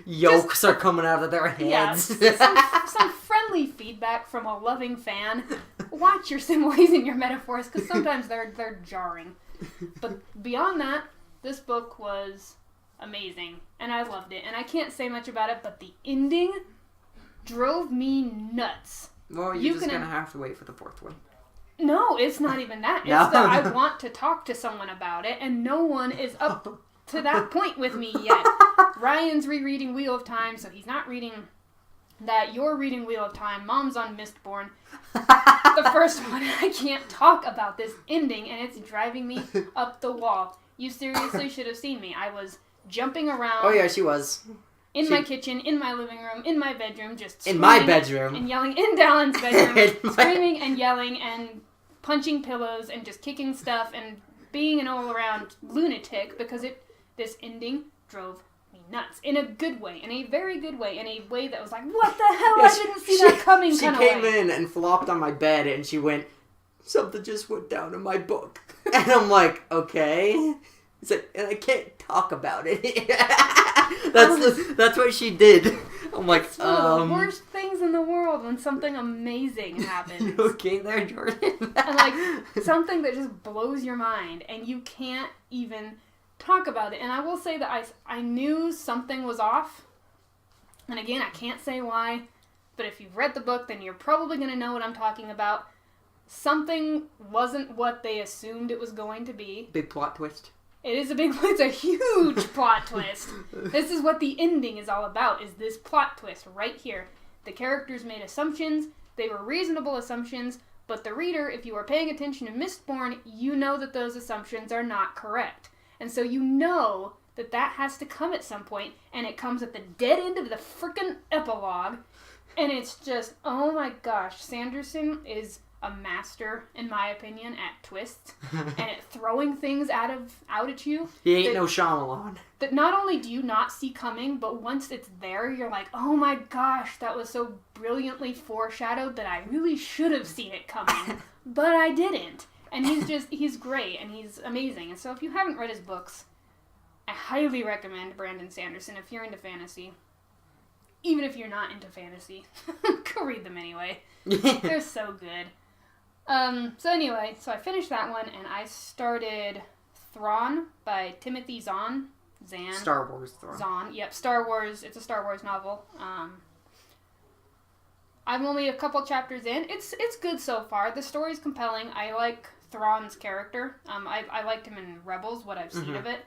[SPEAKER 1] yolks are coming out of their heads.
[SPEAKER 2] Yeah, some friendly feedback from a loving fan. Watch your similes and your metaphors, because sometimes they're jarring. But beyond that, this book was amazing, and I loved it. And I can't say much about it, but the ending drove me nuts.
[SPEAKER 1] Well, you're just going to have to wait for the fourth one.
[SPEAKER 2] No, it's not even that. It's that I want to talk to someone about it, and no one is up to that point with me yet. Ryan's rereading Wheel of Time, so he's not reading that. You're reading Wheel of Time. Mom's on Mistborn. The first one. I can't talk about this ending, and it's driving me up the wall. You seriously should have seen me. I was jumping around.
[SPEAKER 1] Oh, yeah, she was.
[SPEAKER 2] In my kitchen, in my living room, in my bedroom, just
[SPEAKER 1] in my bedroom.
[SPEAKER 2] And yelling in Dallan's bedroom, screaming and yelling and punching pillows and just kicking stuff and being an all-around lunatic because this ending drove me nuts. In a good way. In a very good way. In a way that was like, what the hell? Yeah, I didn't see that coming kind of way.
[SPEAKER 1] She came in and flopped on my bed and she went, something just went down in my book. And I'm like, okay. It's like, and I can't talk about it. That's what she did. I'm like,
[SPEAKER 2] it's one of the worst things in the world when something amazing happens.
[SPEAKER 1] You okay there, Jordan?
[SPEAKER 2] And something that just blows your mind and you can't even talk about it. And I will say that I knew something was off. And again, I can't say why, but if you've read the book, then you're probably going to know what I'm talking about. Something wasn't what they assumed it was going to be.
[SPEAKER 1] Big plot twist.
[SPEAKER 2] It's a huge plot twist. This is what the ending is all about, is this plot twist right here. The characters made assumptions. They were reasonable assumptions, but the reader, if you are paying attention to Mistborn, you know that those assumptions are not correct. And so you know that has to come at some point, and it comes at the dead end of the frickin' epilogue, and it's just, oh my gosh, Sanderson is a master, in my opinion, at twists, and at throwing things out at you.
[SPEAKER 1] He ain't no Shyamalan.
[SPEAKER 2] That not only do you not see coming, but once it's there, you're like, oh my gosh, that was so brilliantly foreshadowed that I really should have seen it coming, but I didn't. And he's great, and he's amazing. And so if you haven't read his books, I highly recommend Brandon Sanderson if you're into fantasy. Even if you're not into fantasy, go read them anyway. They're so good. So I finished that one, and I started Thrawn by Timothy Zahn.
[SPEAKER 1] Star Wars Thrawn.
[SPEAKER 2] Zahn, yep, Star Wars. It's a Star Wars novel. I'm only a couple chapters in. It's good so far. The story's compelling. I like Thrawn's character. I liked him in Rebels, what I've seen of it.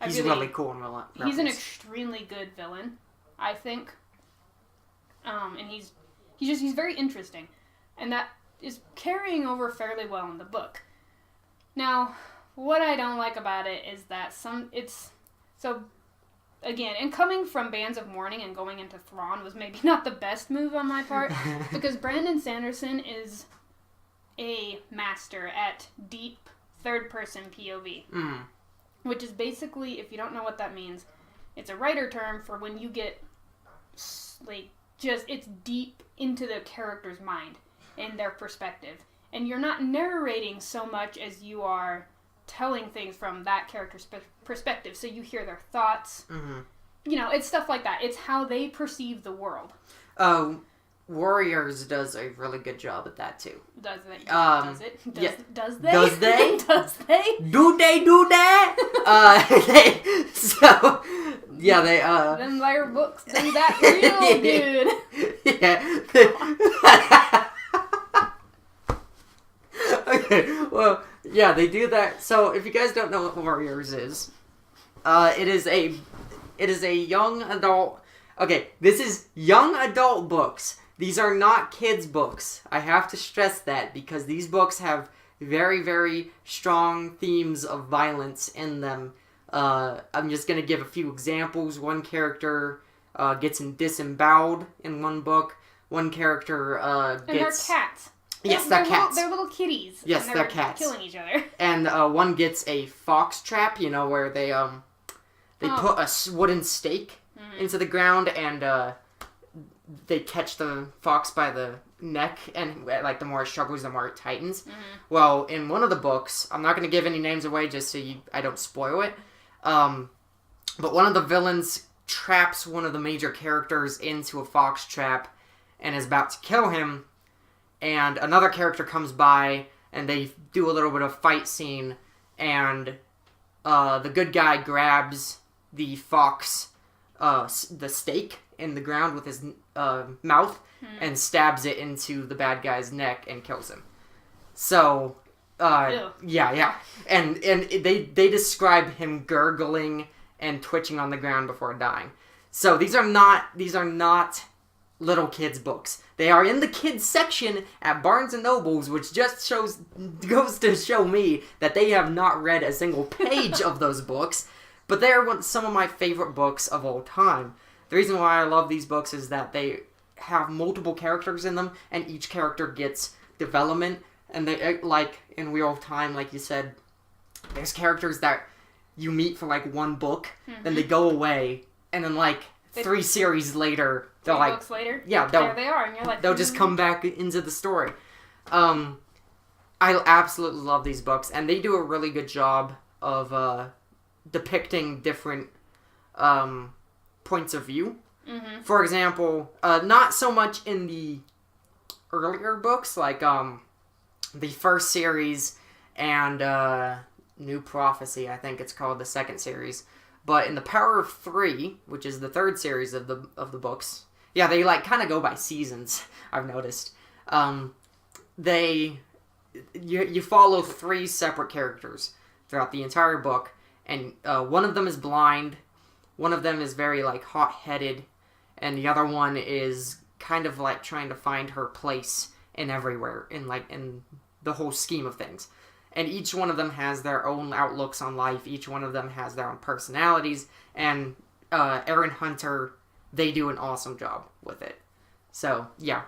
[SPEAKER 1] He's really cool in Rebels.
[SPEAKER 2] He's an extremely good villain, I think. And he's very interesting. And that is carrying over fairly well in the book. Now, what I don't like about it is that again, and coming from Bands of Mourning and going into Thrawn was maybe not the best move on my part, because Brandon Sanderson is a master at deep third-person POV. Which is basically, if you don't know what that means, it's a writer term for when you get, it's deep into the character's mind and their perspective. And you're not narrating so much as you are telling things from that character's perspective. So you hear their thoughts. Mm-hmm. It's stuff like that. It's how they perceive the world.
[SPEAKER 1] Oh, Warriors does a really good job at that too.
[SPEAKER 2] Does it? Does it? Does they?
[SPEAKER 1] Does they?
[SPEAKER 2] Does they?
[SPEAKER 1] Do they do that? So yeah, they
[SPEAKER 2] Them there books do that real good.
[SPEAKER 1] Yeah. Okay. Well, yeah, they do that. So if you guys don't know what Warriors is, it is a young adult. Okay, this is young adult books. These are not kids' books. I have to stress that because these books have very, very strong themes of violence in them. I'm just going to give a few examples. One character gets disemboweled in one book. One character gets...
[SPEAKER 2] And they're cats.
[SPEAKER 1] Yes, they're cats.
[SPEAKER 2] They're little kitties.
[SPEAKER 1] Yes, they're cats.
[SPEAKER 2] Killing each other.
[SPEAKER 1] And one gets a fox trap, where they put a wooden stake into the ground and they catch the fox by the neck, and like the more it struggles, the more it tightens. Mm-hmm. Well, in one of the books, I'm not going to give any names away just so I don't spoil it, but one of the villains traps one of the major characters into a fox trap and is about to kill him, and another character comes by and they do a little bit of fight scene, and the good guy grabs the fox, the stake in the ground with his mouth and stabs it into the bad guy's neck and kills him. So, yeah. And they describe him gurgling and twitching on the ground before dying. So these are not little kids' books. They are in the kids section at Barnes & Noble's, which just goes to show me that they have not read a single page of those books. But they are some of my favorite books of all time. The reason why I love these books is that they have multiple characters in them, and each character gets development. And they, like in Wheel of Time, like you said, there's characters that you meet for like one book, then they go away, and then like 3 series later, they're like,
[SPEAKER 2] books later,
[SPEAKER 1] yeah,
[SPEAKER 2] there they are, and you're like,
[SPEAKER 1] they'll just come back into the story. I absolutely love these books, and they do a really good job of depicting different points of view. Mm-hmm. For example, not so much in the earlier books, like the first series and New Prophecy, I think it's called, the second series. But in the Power of Three, which is the third series of the books, yeah, they like kind of go by seasons. I've noticed. You follow 3 separate characters throughout the entire book, and one of them is blind, one of them is very like hot-headed, and the other one is kind of like trying to find her place in everywhere in the whole scheme of things. And each one of them has their own outlooks on life. Each one of them has their own personalities. And Aaron Hunter, they do an awesome job with it. So, yeah.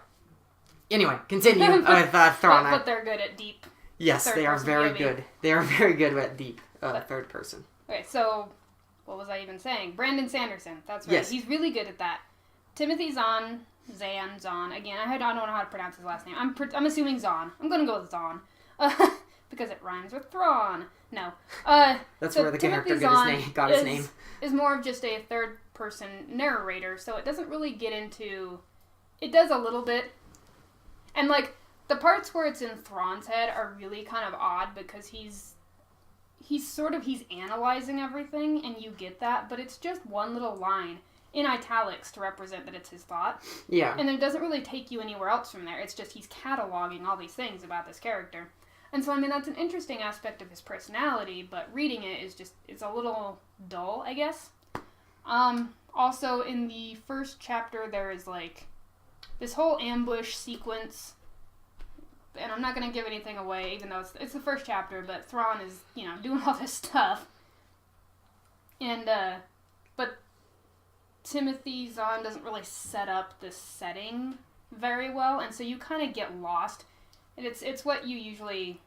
[SPEAKER 1] Anyway, continue with Thrawn.
[SPEAKER 2] But they're good at deep.
[SPEAKER 1] Yes, they are very good. They are very good at deep third person.
[SPEAKER 2] Okay, so what was I even saying? Brandon Sanderson. That's right.
[SPEAKER 1] Yes.
[SPEAKER 2] He's really good at that. Timothy Zahn. Again, I don't know how to pronounce his last name. I'm assuming Zahn. I'm going to go with Zahn. Because it rhymes with Thrawn. No.
[SPEAKER 1] That's
[SPEAKER 2] so
[SPEAKER 1] where the
[SPEAKER 2] Timothy
[SPEAKER 1] character got his name.
[SPEAKER 2] Is more of just a third-person narrator, so it doesn't really get into... It does a little bit. And, like, the parts where it's in Thrawn's head are really kind of odd because he's analyzing everything, and you get that, but it's just one little line in italics to represent that it's his thought.
[SPEAKER 1] Yeah. And
[SPEAKER 2] it doesn't really take you anywhere else from there. It's just he's cataloging all these things about this character. And so, I mean, that's an interesting aspect of his personality, but reading it it's a little dull, I guess. Also, in the first chapter, there is, like, this whole ambush sequence, and I'm not going to give anything away, even though it's the first chapter, but Thrawn is, doing all this stuff. And, but Timothy Zahn doesn't really set up the setting very well, and so you kind of get lost. And it's what you usually,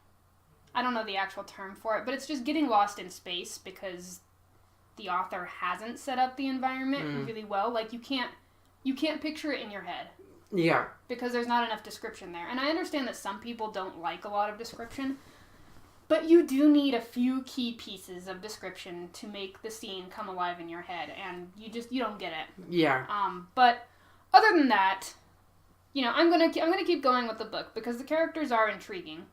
[SPEAKER 2] I don't know the actual term for it, but it's just getting lost in space because the author hasn't set up the environment really well. Like, you can't picture it in your head.
[SPEAKER 1] Yeah.
[SPEAKER 2] Because there's not enough description there. And I understand that some people don't like a lot of description, but you do need a few key pieces of description to make the scene come alive in your head, and you don't get it.
[SPEAKER 1] Yeah.
[SPEAKER 2] But other than that, I'm gonna keep going with the book because the characters are intriguing,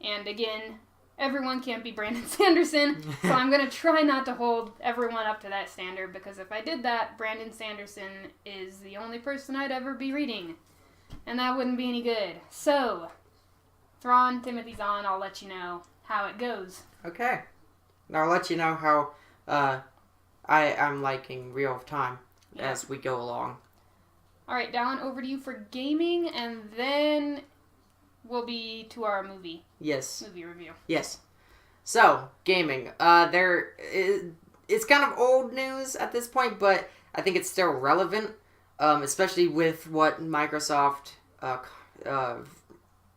[SPEAKER 2] and again, everyone can't be Brandon Sanderson, so I'm gonna try not to hold everyone up to that standard because if I did that, Brandon Sanderson is the only person I'd ever be reading, and that wouldn't be any good. So, Thrawn, Timothy Zahn, I'll let you know how it goes.
[SPEAKER 1] Okay. Now I'll let you know how I'm liking Wheel of Time as we go along.
[SPEAKER 2] Alright, Dallan, over to you for gaming, and then we'll be to our movie.
[SPEAKER 1] Yes.
[SPEAKER 2] Movie review.
[SPEAKER 1] Yes. So, gaming. It's kind of old news at this point, but I think it's still relevant, especially with what Microsoft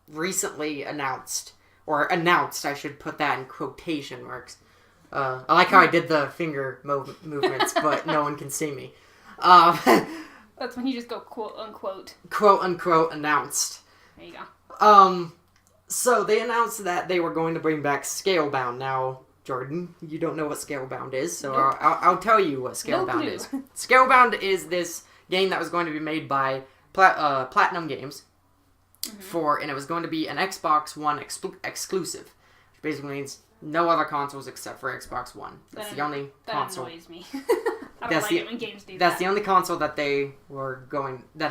[SPEAKER 1] recently announced. Or announced, I should put that in quotation marks. I like how I did the finger movements, but no one can see me.
[SPEAKER 2] That's when you just go quote unquote.
[SPEAKER 1] Quote unquote announced.
[SPEAKER 2] There you go.
[SPEAKER 1] So they announced that they were going to bring back Scalebound. Now, Jordan, you don't know what Scalebound is, so
[SPEAKER 2] nope.
[SPEAKER 1] I'll tell you what Scalebound is. Scalebound is this game that was going to be made by Platinum Games, and it was going to be an Xbox One exclusive, which basically means no other consoles except for Xbox One. That's the only console.
[SPEAKER 2] That annoys me. I don't like it when games do that.
[SPEAKER 1] That's the only console that it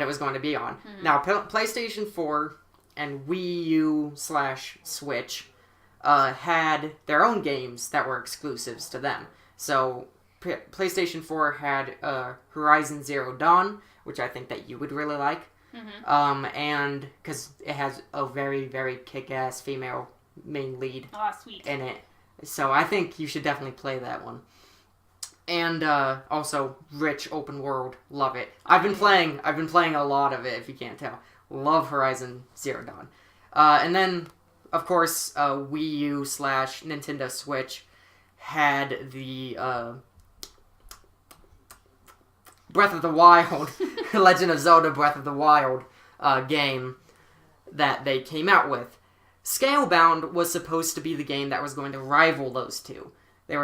[SPEAKER 1] was going to be on. Mm-hmm. Now, PlayStation 4 and Wii U/Switch had their own games that were exclusives to them. So, PlayStation 4 had Horizon Zero Dawn, which I think that you would really like. Mm-hmm. And because it has a very, very kick-ass female main lead in it. So I think you should definitely play that one. And also rich open world, love it. I've been playing a lot of it, if you can't tell. Love Horizon Zero Dawn. And then of course Wii U/Nintendo Switch had the Breath of the Wild, Legend of Zelda Breath of the Wild game that they came out with. Scalebound was supposed to be the game that was going to rival those two. That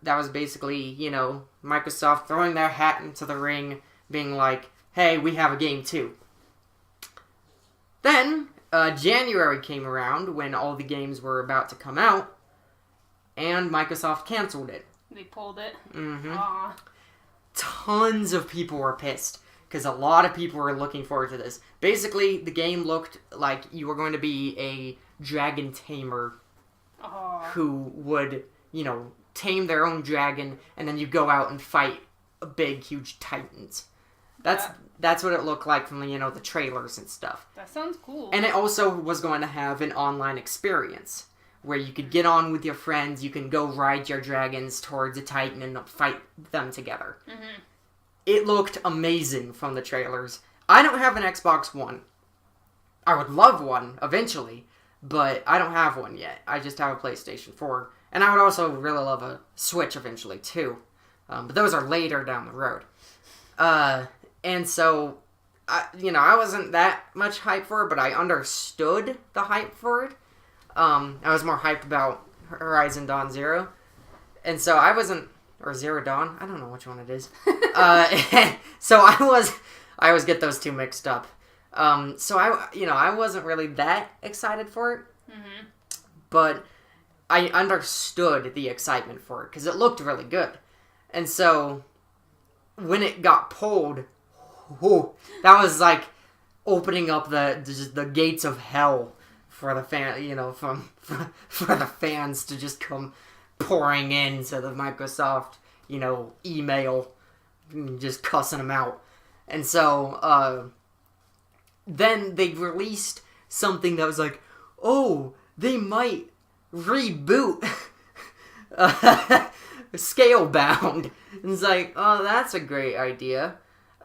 [SPEAKER 1] was basically, Microsoft throwing their hat into the ring, being like, hey, we have a game too. Then, January came around when all the games were about to come out, and Microsoft canceled it.
[SPEAKER 2] They pulled it?
[SPEAKER 1] Mm-hmm.
[SPEAKER 2] Aww.
[SPEAKER 1] Tons of people were pissed, because a lot of people were looking forward to this. Basically, the game looked like you were going to be a dragon tamer who would, tame their own dragon, and then you go out and fight big, huge titans. That's what it looked like from the trailers and stuff.
[SPEAKER 2] That sounds cool.
[SPEAKER 1] And it also was going to have an online experience where you could get on with your friends, you can go ride your dragons towards a titan and fight them together. Mm-hmm. It looked amazing from the trailers. I don't have an Xbox One. I would love one eventually, but I don't have one yet. I just have a PlayStation 4. And I would also really love a Switch eventually too. But those are later down the road. And so, I wasn't that much hyped for it, but I understood the hype for it. I was more hyped about Horizon Dawn Zero. And so I wasn't, or Zero Dawn, I don't know which one it is. So I always get those two mixed up. So I wasn't really that excited for it. Mm-hmm. But I understood the excitement for it, because it looked really good. And so, when it got pulled, that was like opening up the gates of hell for the for the fans to just come pouring into the Microsoft, email, just cussing them out. And so, then they released something that was like, oh, they might reboot Scalebound. And it's like, oh, that's a great idea.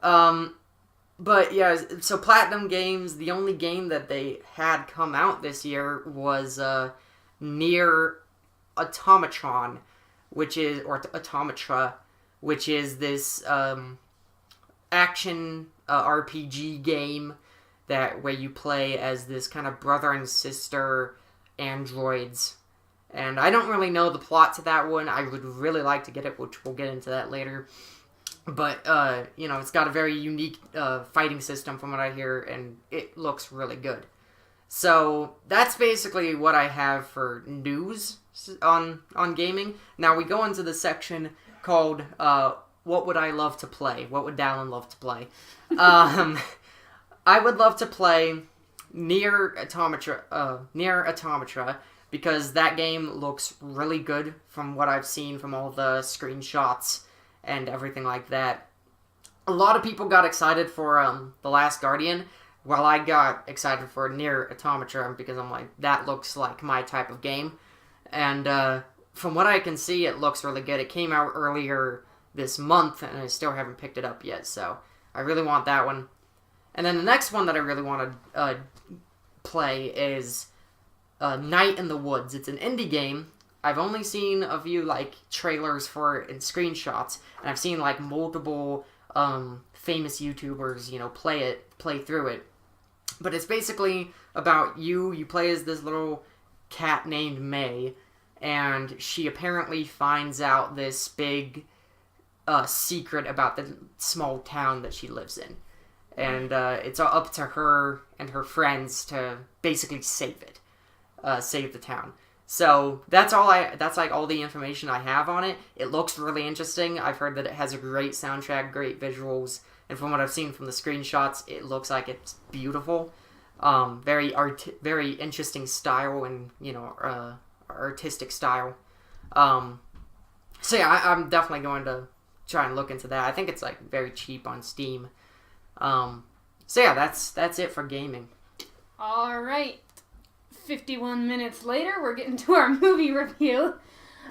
[SPEAKER 1] But yeah, so Platinum Games, the only game that they had come out this year was Nier Automatron, Automatra, which is this action RPG game where you play as this kind of brother and sister androids. And I don't really know the plot to that one. I would really like to get it, which we'll get into that later. But, it's got a very unique fighting system from what I hear, and it looks really good. So, that's basically what I have for news on gaming. Now, we go into the section called, What Would I Love to Play? What would Dallan love to play? I would love to play Nier Automata, because that game looks really good from what I've seen from all the screenshots and everything like that. A lot of people got excited for The Last Guardian, while I got excited for Nier Automata, because I'm like, that looks like my type of game. And from what I can see, it looks really good. It came out earlier this month, and I still haven't picked it up yet, so I really want that one. And then the next one that I really want to play is Night in the Woods. It's an indie game. I've only seen a few trailers for it and screenshots, and I've seen multiple famous YouTubers, play through it. But it's basically about you play as this little cat named May, and she apparently finds out this big secret about the small town that she lives in. And it's up to her and her friends to basically save it. Save the town. So that's all all the information I have on it. It looks really interesting. I've heard that it has a great soundtrack, great visuals, and from what I've seen from the screenshots, it looks like it's beautiful. Very interesting style and artistic style. So yeah, I'm definitely going to try and look into that. I think it's very cheap on Steam. So yeah, that's it for gaming.
[SPEAKER 2] All right. 51 minutes later, we're getting to our movie review.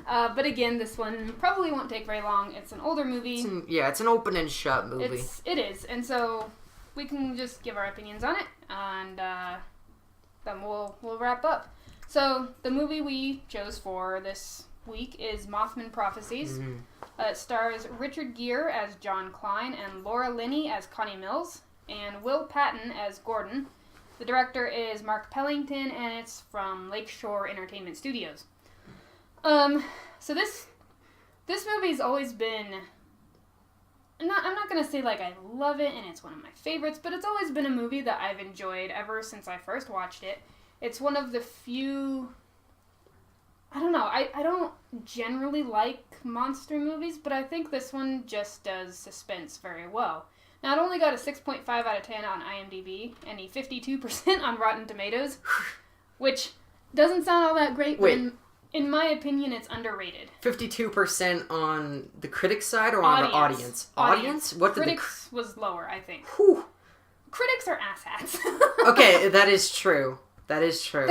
[SPEAKER 2] But again, this one probably won't take very long. It's an older movie.
[SPEAKER 1] It's an open and shut movie.
[SPEAKER 2] It is. And so we can just give our opinions on it, and then we'll wrap up. So the movie we chose for this week is Mothman Prophecies.
[SPEAKER 1] Mm-hmm.
[SPEAKER 2] It stars Richard Gere as John Klein and Laura Linney as Connie Mills and Will Patton as Gordon. The director is Mark Pellington, and it's from Lakeshore Entertainment Studios. So this movie's always been... I'm not going to say, I love it and it's one of my favorites, but it's always been a movie that I've enjoyed ever since I first watched it. It's one of the few... I don't know, I don't generally like monster movies, but I think this one just does suspense very well. Now, it only got a 6.5 out of 10 on IMDb and a 52% on Rotten Tomatoes, which doesn't sound all that great, but in my opinion, it's underrated.
[SPEAKER 1] 52% on the critics' side or on the audience? Audience? What did
[SPEAKER 2] critics was lower, I think.
[SPEAKER 1] Whew.
[SPEAKER 2] Critics are asshats.
[SPEAKER 1] Okay, that is true. That is true.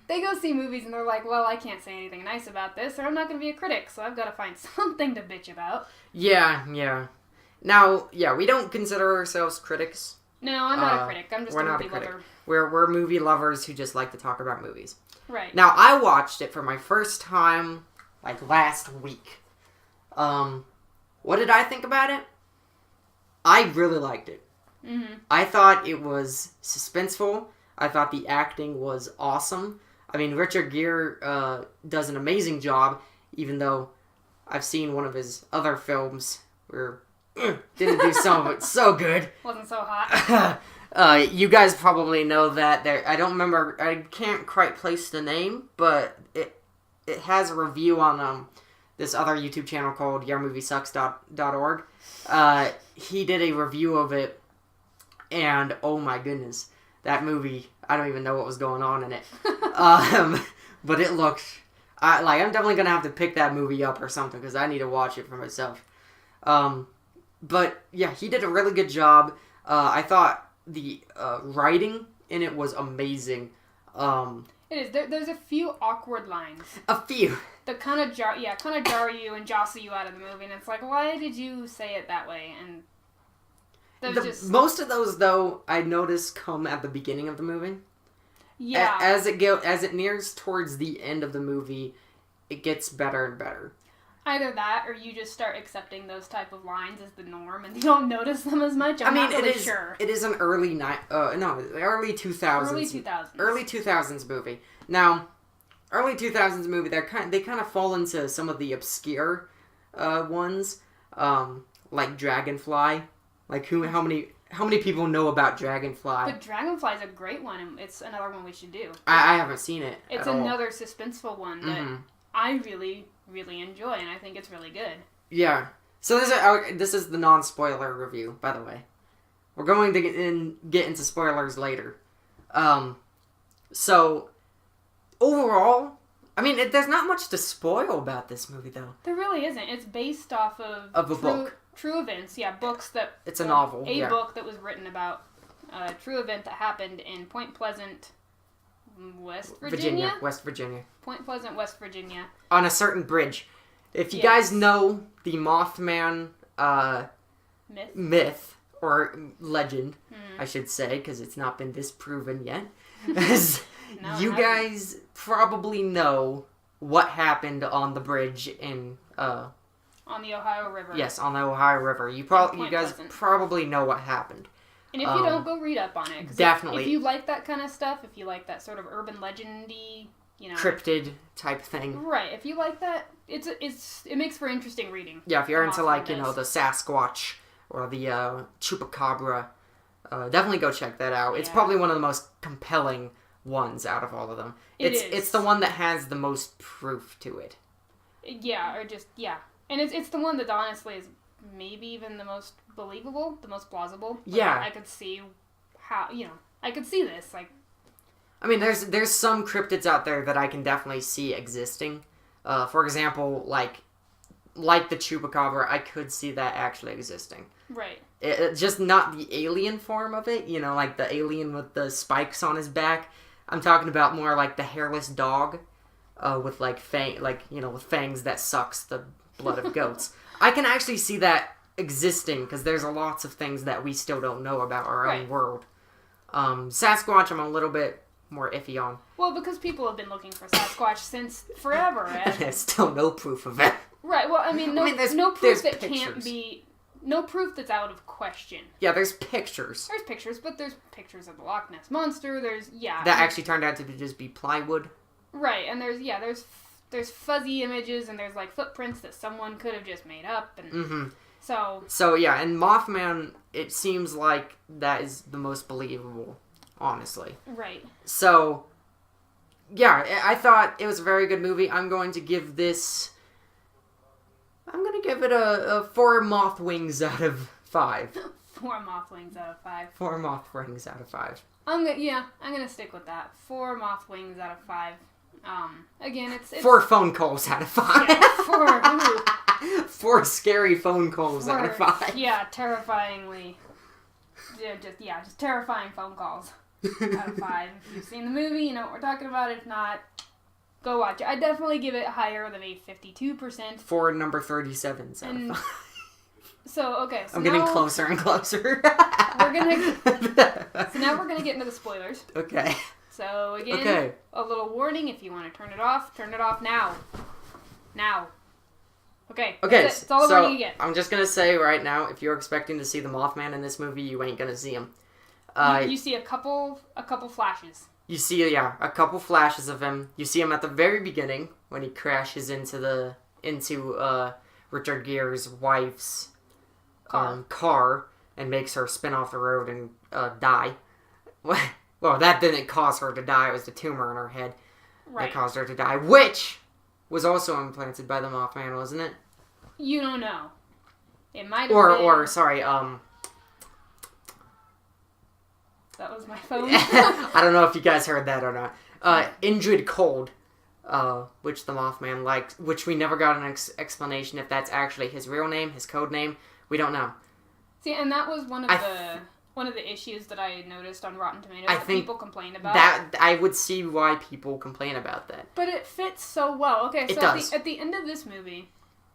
[SPEAKER 2] They go see movies and they're like, well, I can't say anything nice about this, or I'm not going to be a critic, so I've got to find something to bitch about.
[SPEAKER 1] Yeah. Now, we don't consider ourselves critics.
[SPEAKER 2] No, I'm not a critic. I'm just a movie lover.
[SPEAKER 1] We're movie lovers who just like to talk about movies.
[SPEAKER 2] Right.
[SPEAKER 1] Now, I watched it for my first time, last week. What did I think about it? I really liked it.
[SPEAKER 2] Mm-hmm.
[SPEAKER 1] I thought it was suspenseful. I thought the acting was awesome. I mean, Richard Gere does an amazing job, even though I've seen one of his other films where didn't do so good.
[SPEAKER 2] Wasn't so hot.
[SPEAKER 1] You guys probably know that. I don't remember. I can't quite place the name, but it has a review on this other YouTube channel called yourmoviesucks.org. He did a review of it, and oh my goodness, that movie, I don't even know what was going on in it. But it looked... I'm definitely going to have to pick that movie up or something, because I need to watch it for myself. But, yeah, he did a really good job. I thought the writing in it was amazing.
[SPEAKER 2] It is. There's a few awkward lines.
[SPEAKER 1] A few.
[SPEAKER 2] That kind of jar you and jostle you out of the movie, and it's like, why did you say it that way? And
[SPEAKER 1] most of those, though, I noticed come at the beginning of the movie.
[SPEAKER 2] Yeah.
[SPEAKER 1] As it nears towards the end of the movie, it gets better and better.
[SPEAKER 2] Either that, or you just start accepting those type of lines as the norm, and you don't notice them as much. I'm not really sure.
[SPEAKER 1] It is an early 2000s. Early 2000s movie. Now, early 2000s movie, they kind of fall into some of the obscure ones, like Dragonfly. Like how many people know about Dragonfly?
[SPEAKER 2] But Dragonfly is a great one, and it's another one we should do.
[SPEAKER 1] I haven't seen it.
[SPEAKER 2] It's another suspenseful one that I really, really enjoy, and I think it's really good. Yeah.
[SPEAKER 1] So this is the non-spoiler review, by the way. We're going to get into spoilers later. So overall, I mean, there's not much to spoil about this movie, though.
[SPEAKER 2] There really isn't. It's based off of
[SPEAKER 1] a book.
[SPEAKER 2] True events, yeah, books that...
[SPEAKER 1] It's a novel,
[SPEAKER 2] A book that was written about a true event that happened in Point Pleasant, West Virginia?
[SPEAKER 1] West Virginia.
[SPEAKER 2] Point Pleasant, West Virginia.
[SPEAKER 1] On a certain bridge. If you guys know the Mothman myth, or legend, I should say, because it's not been disproven yet, you guys probably know what happened on the bridge in...
[SPEAKER 2] on the Ohio River.
[SPEAKER 1] Yes, on the Ohio River. You guys probably know what happened.
[SPEAKER 2] And if you don't, go read up on it.
[SPEAKER 1] Definitely.
[SPEAKER 2] If you like that kind of stuff, if you like that sort of urban legendy,
[SPEAKER 1] cryptid type thing.
[SPEAKER 2] Right. If you like that, it makes for interesting reading.
[SPEAKER 1] Yeah, if you're into the Sasquatch or the Chupacabra, definitely go check that out. Yeah. It's probably one of the most compelling ones out of all of them. It's the one that has the most proof to it.
[SPEAKER 2] Yeah, and it's the one that honestly is maybe even the most believable, the most plausible.
[SPEAKER 1] Yeah.
[SPEAKER 2] I could see how, I could see this. Like,
[SPEAKER 1] I mean, there's some cryptids out there that I can definitely see existing. For example, like the Chupacabra, I could see that actually existing.
[SPEAKER 2] Right.
[SPEAKER 1] Just not the alien form of it, like the alien with the spikes on his back. I'm talking about more like the hairless dog, with with fangs that sucks the blood of goats. I can actually see that existing because there's lots of things that we still don't know about our own world. Sasquatch, I'm a little bit more iffy on.
[SPEAKER 2] Well, because people have been looking for Sasquatch since forever.
[SPEAKER 1] And there's still no proof of it.
[SPEAKER 2] Right, well, there's no proof that can't be... No proof that's out of question.
[SPEAKER 1] Yeah, there's pictures.
[SPEAKER 2] There's pictures, but there's pictures of the Loch Ness Monster,
[SPEAKER 1] That actually turned out to just be plywood.
[SPEAKER 2] Right, and there's fuzzy images, and there's, footprints that someone could have just made up, and... So,
[SPEAKER 1] yeah, and Mothman, it seems like that is the most believable, honestly.
[SPEAKER 2] Right.
[SPEAKER 1] So, yeah, I thought it was a very good movie. I'm going to give it a 4 moth wings out of 5.
[SPEAKER 2] 4 moth wings out of 5.
[SPEAKER 1] 4 moth wings out of 5.
[SPEAKER 2] I'm gonna stick with that. 4 moth wings out of 5. Again, it's
[SPEAKER 1] 4 phone calls out of 5.
[SPEAKER 2] Yeah, 4.
[SPEAKER 1] 4 scary phone calls out of 5.
[SPEAKER 2] Yeah, terrifyingly. Just terrifying phone calls out of 5. If you've seen the movie, you know what we're talking about. If not, go watch it. I definitely give it higher than a 52%.
[SPEAKER 1] 4 number 37s out of 5.
[SPEAKER 2] So
[SPEAKER 1] I'm getting closer and closer.
[SPEAKER 2] So now we're gonna get into the spoilers.
[SPEAKER 1] Okay.
[SPEAKER 2] So again, a little warning: if you want to turn it off now. Now. Okay. That's all the warning you get.
[SPEAKER 1] I'm just gonna say right now, if you're expecting to see the Mothman in this movie, you ain't gonna see him.
[SPEAKER 2] You see a couple flashes.
[SPEAKER 1] You see, a couple flashes of him. You see him at the very beginning when he crashes into Richard Gere's wife's car and makes her spin off the road and die. Well, that didn't cause her to die. It was the tumor in her head that caused her to die, which was also implanted by the Mothman, wasn't it?
[SPEAKER 2] You don't know. It might have been.
[SPEAKER 1] Or sorry,
[SPEAKER 2] that was my phone.
[SPEAKER 1] I don't know if you guys heard that or not. Indrid Cold, which the Mothman liked, which we never got an explanation if that's actually his real name, his code name. We don't know.
[SPEAKER 2] See, and that was one of the issues that I noticed on Rotten Tomatoes that people complained about.
[SPEAKER 1] That I would see why people complain about that.
[SPEAKER 2] But it fits so well. Okay, so at the end of this movie,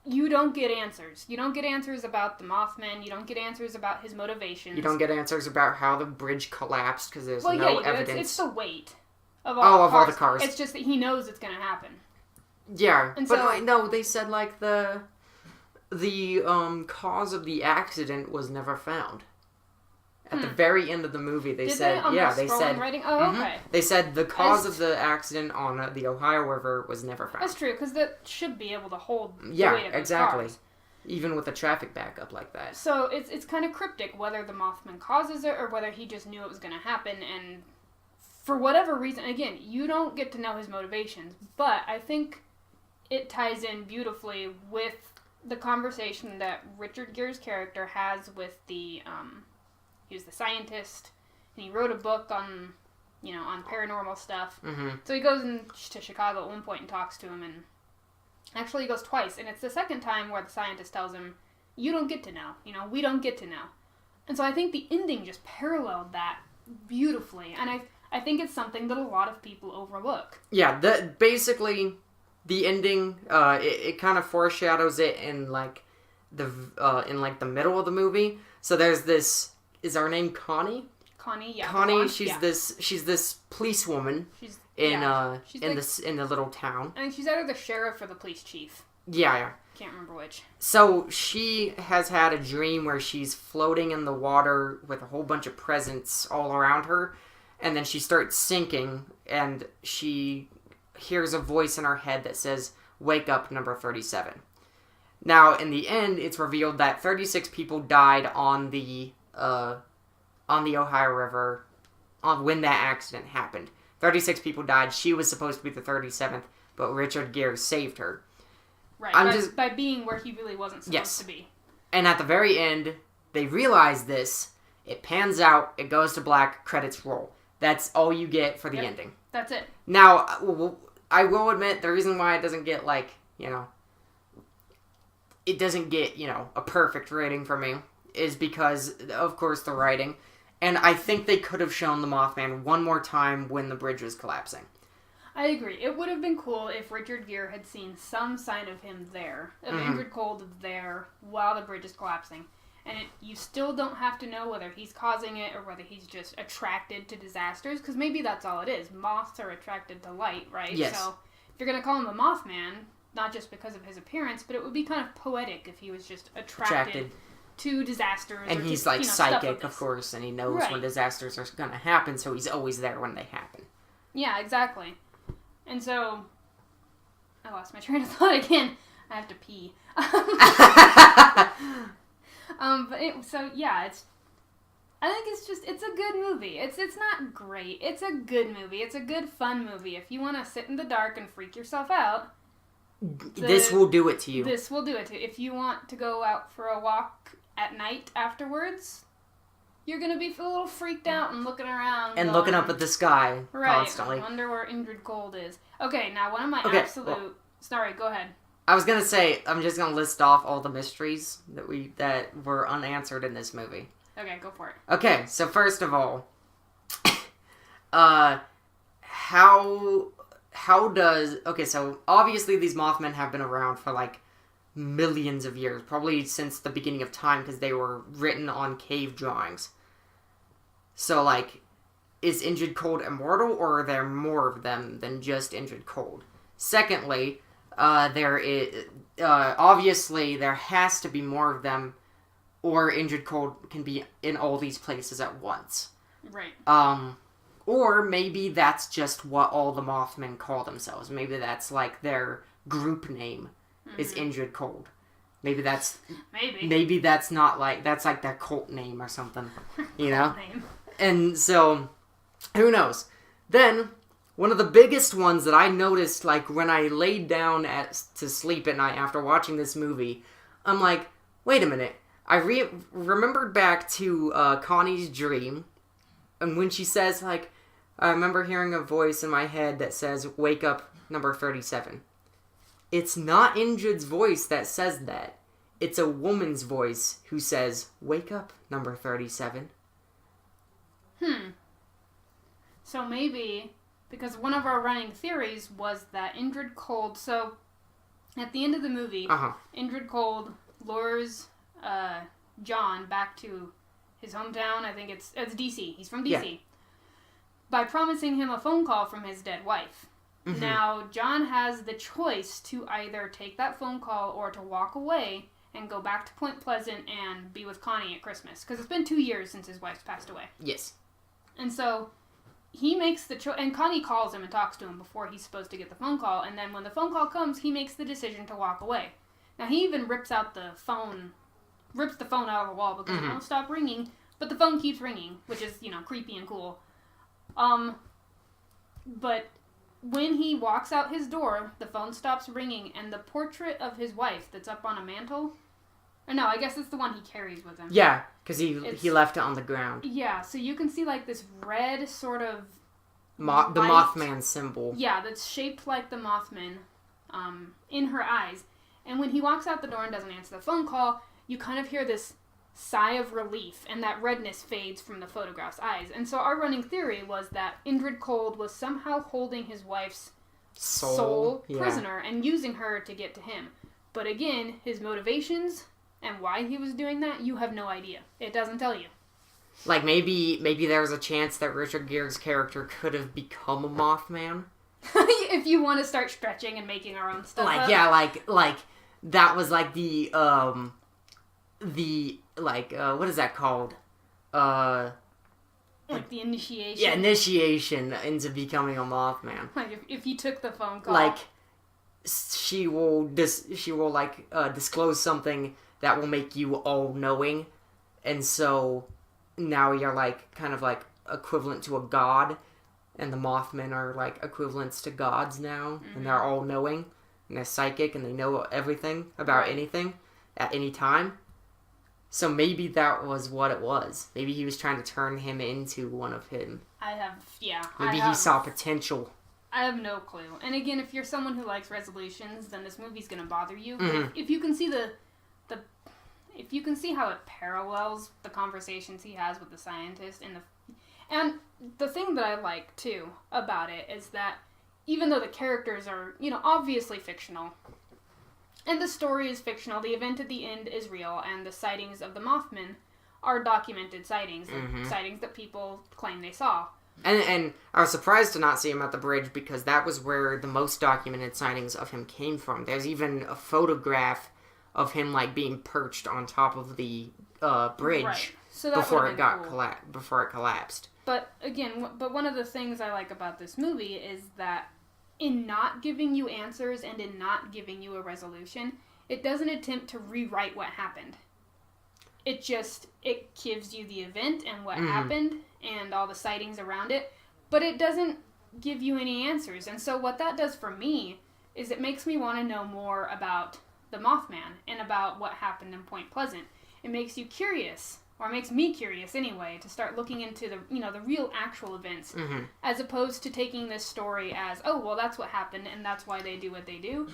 [SPEAKER 2] you don't get answers. You don't get answers about the Mothman. You don't get answers about his motivations.
[SPEAKER 1] You don't get answers about how the bridge collapsed because there's no evidence.
[SPEAKER 2] It's the weight of all the cars. It's just that he knows it's going to happen.
[SPEAKER 1] Yeah, no, they said the cause of the accident was never found. At the very end of the movie, they said,
[SPEAKER 2] writing? Oh, okay.
[SPEAKER 1] They said the cause of the accident on the Ohio River was never found.
[SPEAKER 2] That's true, because that should be able to hold the weight of those cars.
[SPEAKER 1] Even with a traffic backup like that.
[SPEAKER 2] So it's kind of cryptic whether the Mothman causes it or whether he just knew it was going to happen. And for whatever reason, again, you don't get to know his motivations. But I think it ties in beautifully with the conversation that Richard Gere's character has with the, he was the scientist, and he wrote a book on, on paranormal stuff. Mm-hmm. So he goes to Chicago at one point and talks to him, and actually he goes twice, and it's the second time where the scientist tells him, you don't get to know, we don't get to know. And so I think the ending just paralleled that beautifully, and I think it's something that a lot of people overlook.
[SPEAKER 1] Yeah, basically the ending, it kind of foreshadows it in the middle of the movie. So there's this, is our name Connie?
[SPEAKER 2] Connie, yeah.
[SPEAKER 1] Connie, she's this policewoman in the little town.
[SPEAKER 2] I think she's either the sheriff or the police chief.
[SPEAKER 1] Yeah.
[SPEAKER 2] Can't remember which.
[SPEAKER 1] So she has had a dream where she's floating in the water with a whole bunch of presents all around her, and then she starts sinking, and she hears a voice in her head that says, "Wake up, number 37." Now, in the end, it's revealed that 36 people died on the Ohio River when that accident happened. 36 people died. She was supposed to be the 37th, but Richard Gere saved her.
[SPEAKER 2] Right, by being where he really wasn't supposed to be.
[SPEAKER 1] And at the very end, they realize this. It pans out. It goes to black. Credits roll. That's all you get for the ending.
[SPEAKER 2] That's it.
[SPEAKER 1] Now, I will admit, the reason why it doesn't get, it doesn't get, a perfect rating for me is because, of course, the writing. And I think they could have shown the Mothman one more time when the bridge was collapsing.
[SPEAKER 2] I agree. It would have been cool if Richard Gere had seen some sign of him there, of Ingrid Cold there, while the bridge is collapsing. And you still don't have to know whether he's causing it or whether he's just attracted to disasters, because maybe that's all it is. Moths are attracted to light, right?
[SPEAKER 1] Yes.
[SPEAKER 2] So if you're going to call him a Mothman, not just because of his appearance, but it would be kind of poetic if he was just attracted to disasters.
[SPEAKER 1] And he's psychic, of course, and he knows when disasters are going to happen, so he's always there when they happen. Yeah,
[SPEAKER 2] exactly. And so, I lost my train of thought again. I have to pee. I think it's a good movie. It's not great. It's a good movie. It's a good, fun movie. If you want to sit in the dark and freak yourself out,
[SPEAKER 1] this will do it to you.
[SPEAKER 2] This will do it to you. If you want to go out for a walk at night afterwards, you're going to be a little freaked out and looking around.
[SPEAKER 1] And looking up at the sky constantly.
[SPEAKER 2] I wonder where Ingrid Cold is. Okay, now one of my absolute... Sorry, go ahead.
[SPEAKER 1] I was going to say, I'm just going to list off all the mysteries that were unanswered in this movie.
[SPEAKER 2] Okay, go for it.
[SPEAKER 1] Okay, so first of all, how does... Okay, so obviously these Mothmen have been around for millions of years, probably since the beginning of time, because they were written on cave drawings. So, is Ingrid Cold immortal, or are there more of them than just Ingrid Cold? Secondly, there is obviously there has to be more of them, or Ingrid Cold can be in all these places at once.
[SPEAKER 2] Right.
[SPEAKER 1] Or maybe that's just what all the Mothmen call themselves. Maybe that's their group name. Is Ingrid Cold. Maybe that's not that's their cult name or something,
[SPEAKER 2] Name.
[SPEAKER 1] And so, who knows? Then, one of the biggest ones that I noticed, when I laid down to sleep at night after watching this movie, I'm like, wait a minute. I remembered back to Connie's dream, and when she says, I remember hearing a voice in my head that says, "Wake up, number 37." It's not Ingrid's voice that says that. It's a woman's voice who says, "Wake up, number 37."
[SPEAKER 2] So maybe, because one of our running theories was that Ingrid Cold, so at the end of the movie, Ingrid Cold lures John back to his hometown. I think it's DC. He's from DC. Yeah. By promising him a phone call from his dead wife. Mm-hmm. Now, John has the choice to either take that phone call or to walk away and go back to Point Pleasant and be with Connie at Christmas. Because it's been 2 years since his wife's passed away.
[SPEAKER 1] Yes.
[SPEAKER 2] And so, he makes the choice, and Connie calls him and talks to him before he's supposed to get the phone call, and then when the phone call comes, he makes the decision to walk away. Now, he even rips the phone out of the wall because it won't stop ringing, but the phone keeps ringing, which is, creepy and cool. But when he walks out his door, the phone stops ringing, and the portrait of his wife that's up on a mantle... Or no, I guess it's the one he carries with him.
[SPEAKER 1] Yeah, because he left it on the ground.
[SPEAKER 2] Yeah, so you can see, like, this red sort of...
[SPEAKER 1] the Mothman symbol.
[SPEAKER 2] Yeah, that's shaped like the Mothman in her eyes. And when he walks out the door and doesn't answer the phone call, you kind of hear this sigh of relief, and that redness fades from the photograph's eyes. And so our running theory was that Indrid Cold was somehow holding his wife's soul prisoner and using her to get to him. But again, his motivations and why he was doing that, you have no idea. It doesn't tell you.
[SPEAKER 1] Like, maybe there was a chance that Richard Gere's character could have become a Mothman.
[SPEAKER 2] If you want to start stretching and making our own stuff up.
[SPEAKER 1] Yeah, like that was like the what is that called?
[SPEAKER 2] Like the initiation.
[SPEAKER 1] Yeah, initiation into becoming a Mothman.
[SPEAKER 2] Like if you took the phone call.
[SPEAKER 1] Like she will disclose something that will make you all knowing, and so now you're like kind of like equivalent to a god, and the Mothmen are like equivalents to gods now, and they're all knowing, and they're psychic, and they know everything about anything at any time. So maybe that was what it was. Maybe he was trying to turn him into one of him. Maybe he saw potential.
[SPEAKER 2] I have no clue. And again, if you're someone who likes resolutions, then this movie's gonna bother you. If you can see if you can see how it parallels the conversations he has with the scientist and the thing that I like too about it is that even though the characters are, obviously fictional, and the story is fictional, the event at the end is real, and the sightings of the Mothman are documented sightings, sightings that people claim they saw.
[SPEAKER 1] And I was surprised to not see him at the bridge because that was where the most documented sightings of him came from. There's even a photograph of him like being perched on top of the bridge
[SPEAKER 2] so
[SPEAKER 1] before it got before it collapsed.
[SPEAKER 2] But again, one of the things I like about this movie is that in not giving you answers and in not giving you a resolution, it doesn't attempt to rewrite what happened. It gives you the event and what happened and all the sightings around it, but it doesn't give you any answers. And so what that does for me is it makes me want to know more about the Mothman and about what happened in Point Pleasant. It makes you curious, or it makes me curious anyway, to start looking into the real actual events, as opposed to taking this story as, oh, well, that's what happened and that's why they do what they do.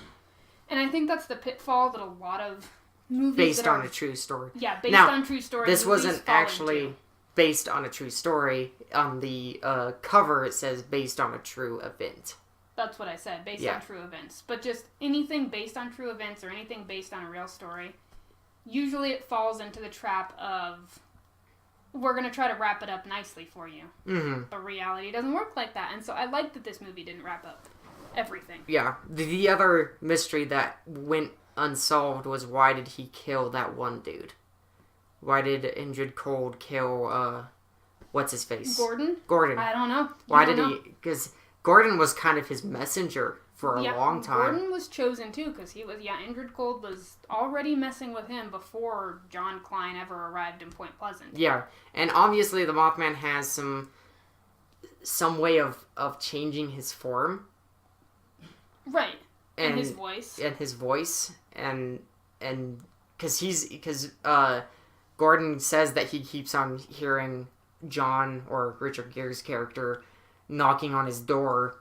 [SPEAKER 2] And I think that's the pitfall that a lot of movies
[SPEAKER 1] based on a true story.
[SPEAKER 2] Yeah, based on true story.
[SPEAKER 1] This wasn't actually based on a true story. On the cover, it says based on a true event.
[SPEAKER 2] That's what I said, based on true events. But just anything based on true events or anything based on a real story, usually it falls into the trap of, we're going to try to wrap it up nicely for you. But reality doesn't work like that. And so I like that this movie didn't wrap up everything. Yeah.
[SPEAKER 1] The other mystery that went unsolved was, why did he kill that one dude? Why did Indrid Cold kill, what's his face? Gordon. I
[SPEAKER 2] don't know.
[SPEAKER 1] Why did he? Because Gordon was kind of his messenger for a long time.
[SPEAKER 2] Gordon was chosen too, because Indrid Cold was already messing with him before John Klein ever arrived in Point Pleasant.
[SPEAKER 1] Yeah, and obviously the Mothman has some way of changing his form.
[SPEAKER 2] Right. And his voice.
[SPEAKER 1] And because Gordon says that he keeps on hearing John, or Richard Gere's character, knocking on his door.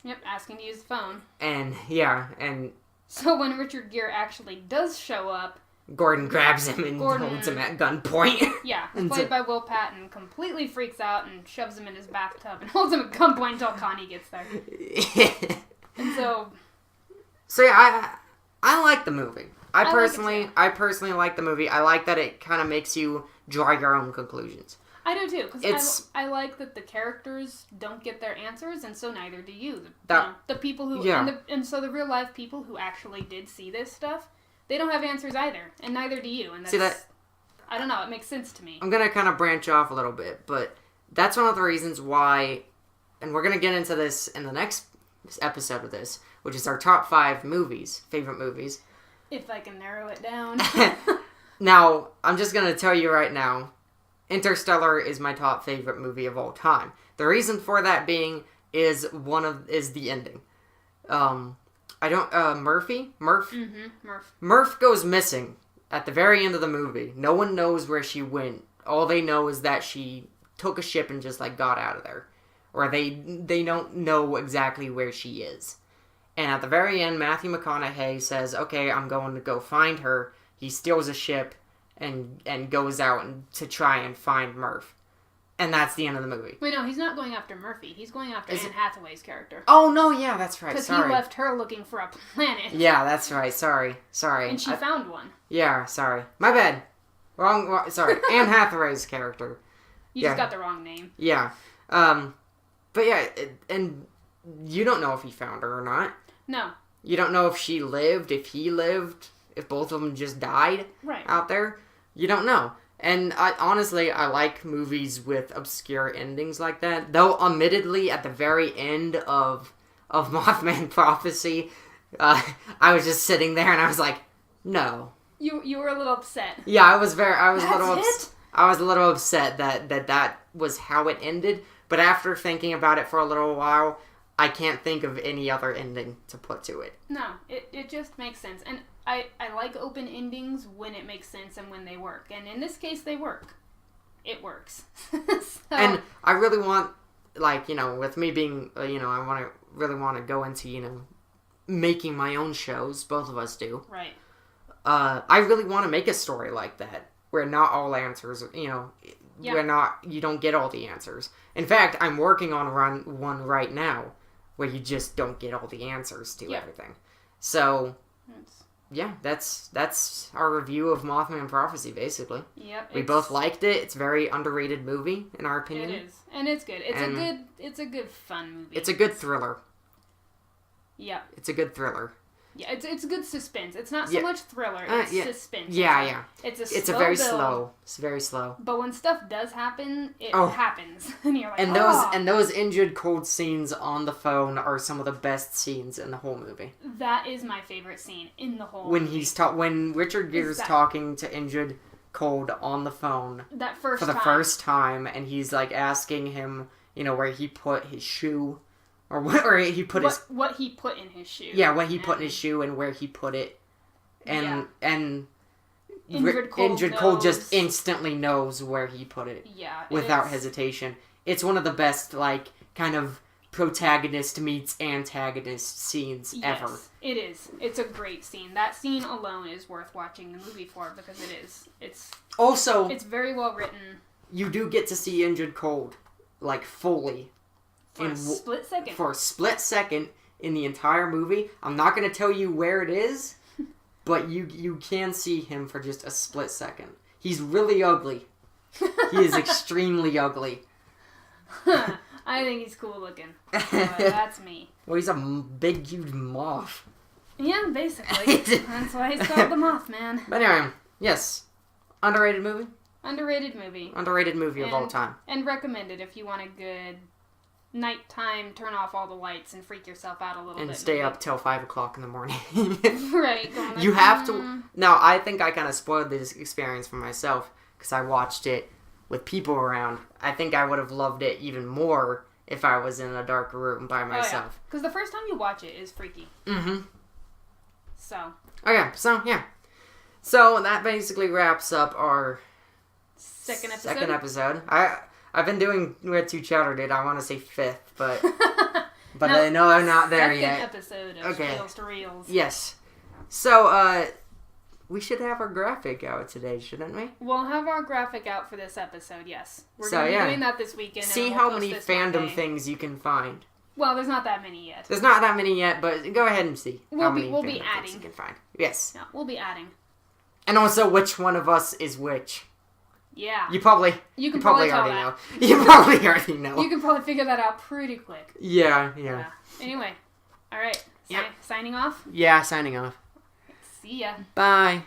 [SPEAKER 2] Yep, asking to use the phone.
[SPEAKER 1] And
[SPEAKER 2] so when Richard Gere actually does show up,
[SPEAKER 1] Gordon grabs him and holds him at gunpoint.
[SPEAKER 2] Yeah, played by Will Patton, completely freaks out and shoves him in his bathtub and holds him at gunpoint until Connie gets there. And so
[SPEAKER 1] yeah, I like the movie. I personally like the movie. I like that it kind of makes you draw your own conclusions.
[SPEAKER 2] I do too, because I like that the characters don't get their answers, and so neither do you. The people who, and so the real life people who actually did see this stuff, they don't have answers either, and neither do you. And that's, I don't know, it makes sense to me.
[SPEAKER 1] I'm gonna kind of branch off a little bit, but that's one of the reasons why, and we're gonna get into this in the next episode of this, which is our top 5 favorite movies.
[SPEAKER 2] If I can narrow it down.
[SPEAKER 1] Now, I'm just going to tell you right now, Interstellar is my top favorite movie of all time. The reason for that being is the ending. Murph?
[SPEAKER 2] Mm-hmm,
[SPEAKER 1] Murph goes missing at the very end of the movie. No one knows where she went. All they know is that she took a ship and just, like, got out of there. Or they don't know exactly where she is. And at the very end, Matthew McConaughey says, okay, I'm going to go find her. He steals a ship and goes out to try and find Murph. And that's the end of the movie.
[SPEAKER 2] Wait, no, he's not going after Murphy. He's going after Anne Hathaway's character.
[SPEAKER 1] Oh, no, yeah, that's right,
[SPEAKER 2] Because he left her looking for a planet.
[SPEAKER 1] Yeah, that's right, sorry.
[SPEAKER 2] And she found one.
[SPEAKER 1] Yeah, sorry. My bad. Wrong sorry. Anne Hathaway's character.
[SPEAKER 2] You just got the wrong name.
[SPEAKER 1] Yeah. But yeah, and you don't know if he found her or not.
[SPEAKER 2] No.
[SPEAKER 1] You don't know if she lived, if he lived, if both of them just died out there. You don't know. And honestly, I like movies with obscure endings like that. Though, admittedly, at the very end of Mothman Prophecy, I was just sitting there and I was like, no.
[SPEAKER 2] You were a little upset.
[SPEAKER 1] Yeah, I was a little upset that was how it ended. But after thinking about it for a little while, I can't think of any other ending to put to it.
[SPEAKER 2] No, it just makes sense. And I like open endings when it makes sense and when they work. And in this case, they work. It works.
[SPEAKER 1] And I really want, like, with me being, I really want to go into, making my own shows. Both of us do.
[SPEAKER 2] Right.
[SPEAKER 1] I really want to make a story like that, where not all answers, where you don't get all the answers. In fact, I'm working on one right now, where you just don't get all the answers to everything. So, yeah, that's our review of Mothman Prophecy, basically.
[SPEAKER 2] Yep.
[SPEAKER 1] We both liked it. It's a very underrated movie, in our opinion.
[SPEAKER 2] It is. And it's good. It's a good fun movie.
[SPEAKER 1] It's a good thriller.
[SPEAKER 2] Yeah.
[SPEAKER 1] It's a good thriller.
[SPEAKER 2] Yeah, it's good suspense. It's not so much thriller. It's suspense.
[SPEAKER 1] Yeah.
[SPEAKER 2] It's
[SPEAKER 1] very slow. It's very slow.
[SPEAKER 2] But when stuff does happen, it happens, and you're like,
[SPEAKER 1] and those injured cold scenes on the phone are some of the best scenes in the whole movie.
[SPEAKER 2] That is my favorite scene in the whole
[SPEAKER 1] movie. When Richard Gere's talking to injured Cold on the phone for the first time, and he's like asking him, where he put his shoe. Or what he put
[SPEAKER 2] what he put in his shoe.
[SPEAKER 1] Yeah, what he put in his shoe and where he put it. And Injured Cold just instantly knows where he put it.
[SPEAKER 2] Yeah.
[SPEAKER 1] Without hesitation. It's one of the best, like, kind of protagonist meets antagonist scenes ever.
[SPEAKER 2] It is. It's a great scene. That scene alone is worth watching the movie for because it is. It's very well written.
[SPEAKER 1] You do get to see Injured Cold, like, fully.
[SPEAKER 2] For a split second.
[SPEAKER 1] For a split second in the entire movie. I'm not going to tell you where it is, but you can see him for just a split second. He's really ugly. He is extremely ugly.
[SPEAKER 2] I think he's cool looking. That's me.
[SPEAKER 1] Well, he's a big, huge moth.
[SPEAKER 2] Yeah, basically. That's why he's called the Mothman.
[SPEAKER 1] But anyway, yes. Underrated movie?
[SPEAKER 2] Underrated movie.
[SPEAKER 1] Underrated movie of all time. And
[SPEAKER 2] recommended if you want a good nighttime, turn off all the lights and freak yourself out a little bit.
[SPEAKER 1] And stay up till 5 o'clock in the morning.
[SPEAKER 2] Right.
[SPEAKER 1] You have to... Now, I think I kind of spoiled this experience for myself because I watched it with people around. I think I would have loved it even more if I was in a dark room by myself.
[SPEAKER 2] Because the first time you watch it is freaky.
[SPEAKER 1] Mm-hmm.
[SPEAKER 2] So.
[SPEAKER 1] Okay, so, yeah. So, that basically wraps up our...
[SPEAKER 2] Second
[SPEAKER 1] episode. I've been doing Where To Chowder Did. I want to say fifth, but no, I'm not there yet.
[SPEAKER 2] Second episode of Spiels to Reels.
[SPEAKER 1] Yes. So, we should have our graphic out today, shouldn't we?
[SPEAKER 2] We'll have our graphic out for this episode, yes. We're going to be doing that this weekend.
[SPEAKER 1] See how many fandom things you can find.
[SPEAKER 2] Well, there's not that many yet.
[SPEAKER 1] There's not that many yet, but go ahead and see
[SPEAKER 2] how
[SPEAKER 1] many
[SPEAKER 2] we'll be adding.
[SPEAKER 1] Things you can find. Yes.
[SPEAKER 2] Yeah, we'll be adding.
[SPEAKER 1] And also, which one of us is which.
[SPEAKER 2] Yeah.
[SPEAKER 1] You probably
[SPEAKER 2] probably
[SPEAKER 1] already know. You probably already know.
[SPEAKER 2] You can probably figure that out pretty quick.
[SPEAKER 1] Yeah.
[SPEAKER 2] Anyway. All right. Signing off?
[SPEAKER 1] Yeah, signing off.
[SPEAKER 2] See ya.
[SPEAKER 1] Bye.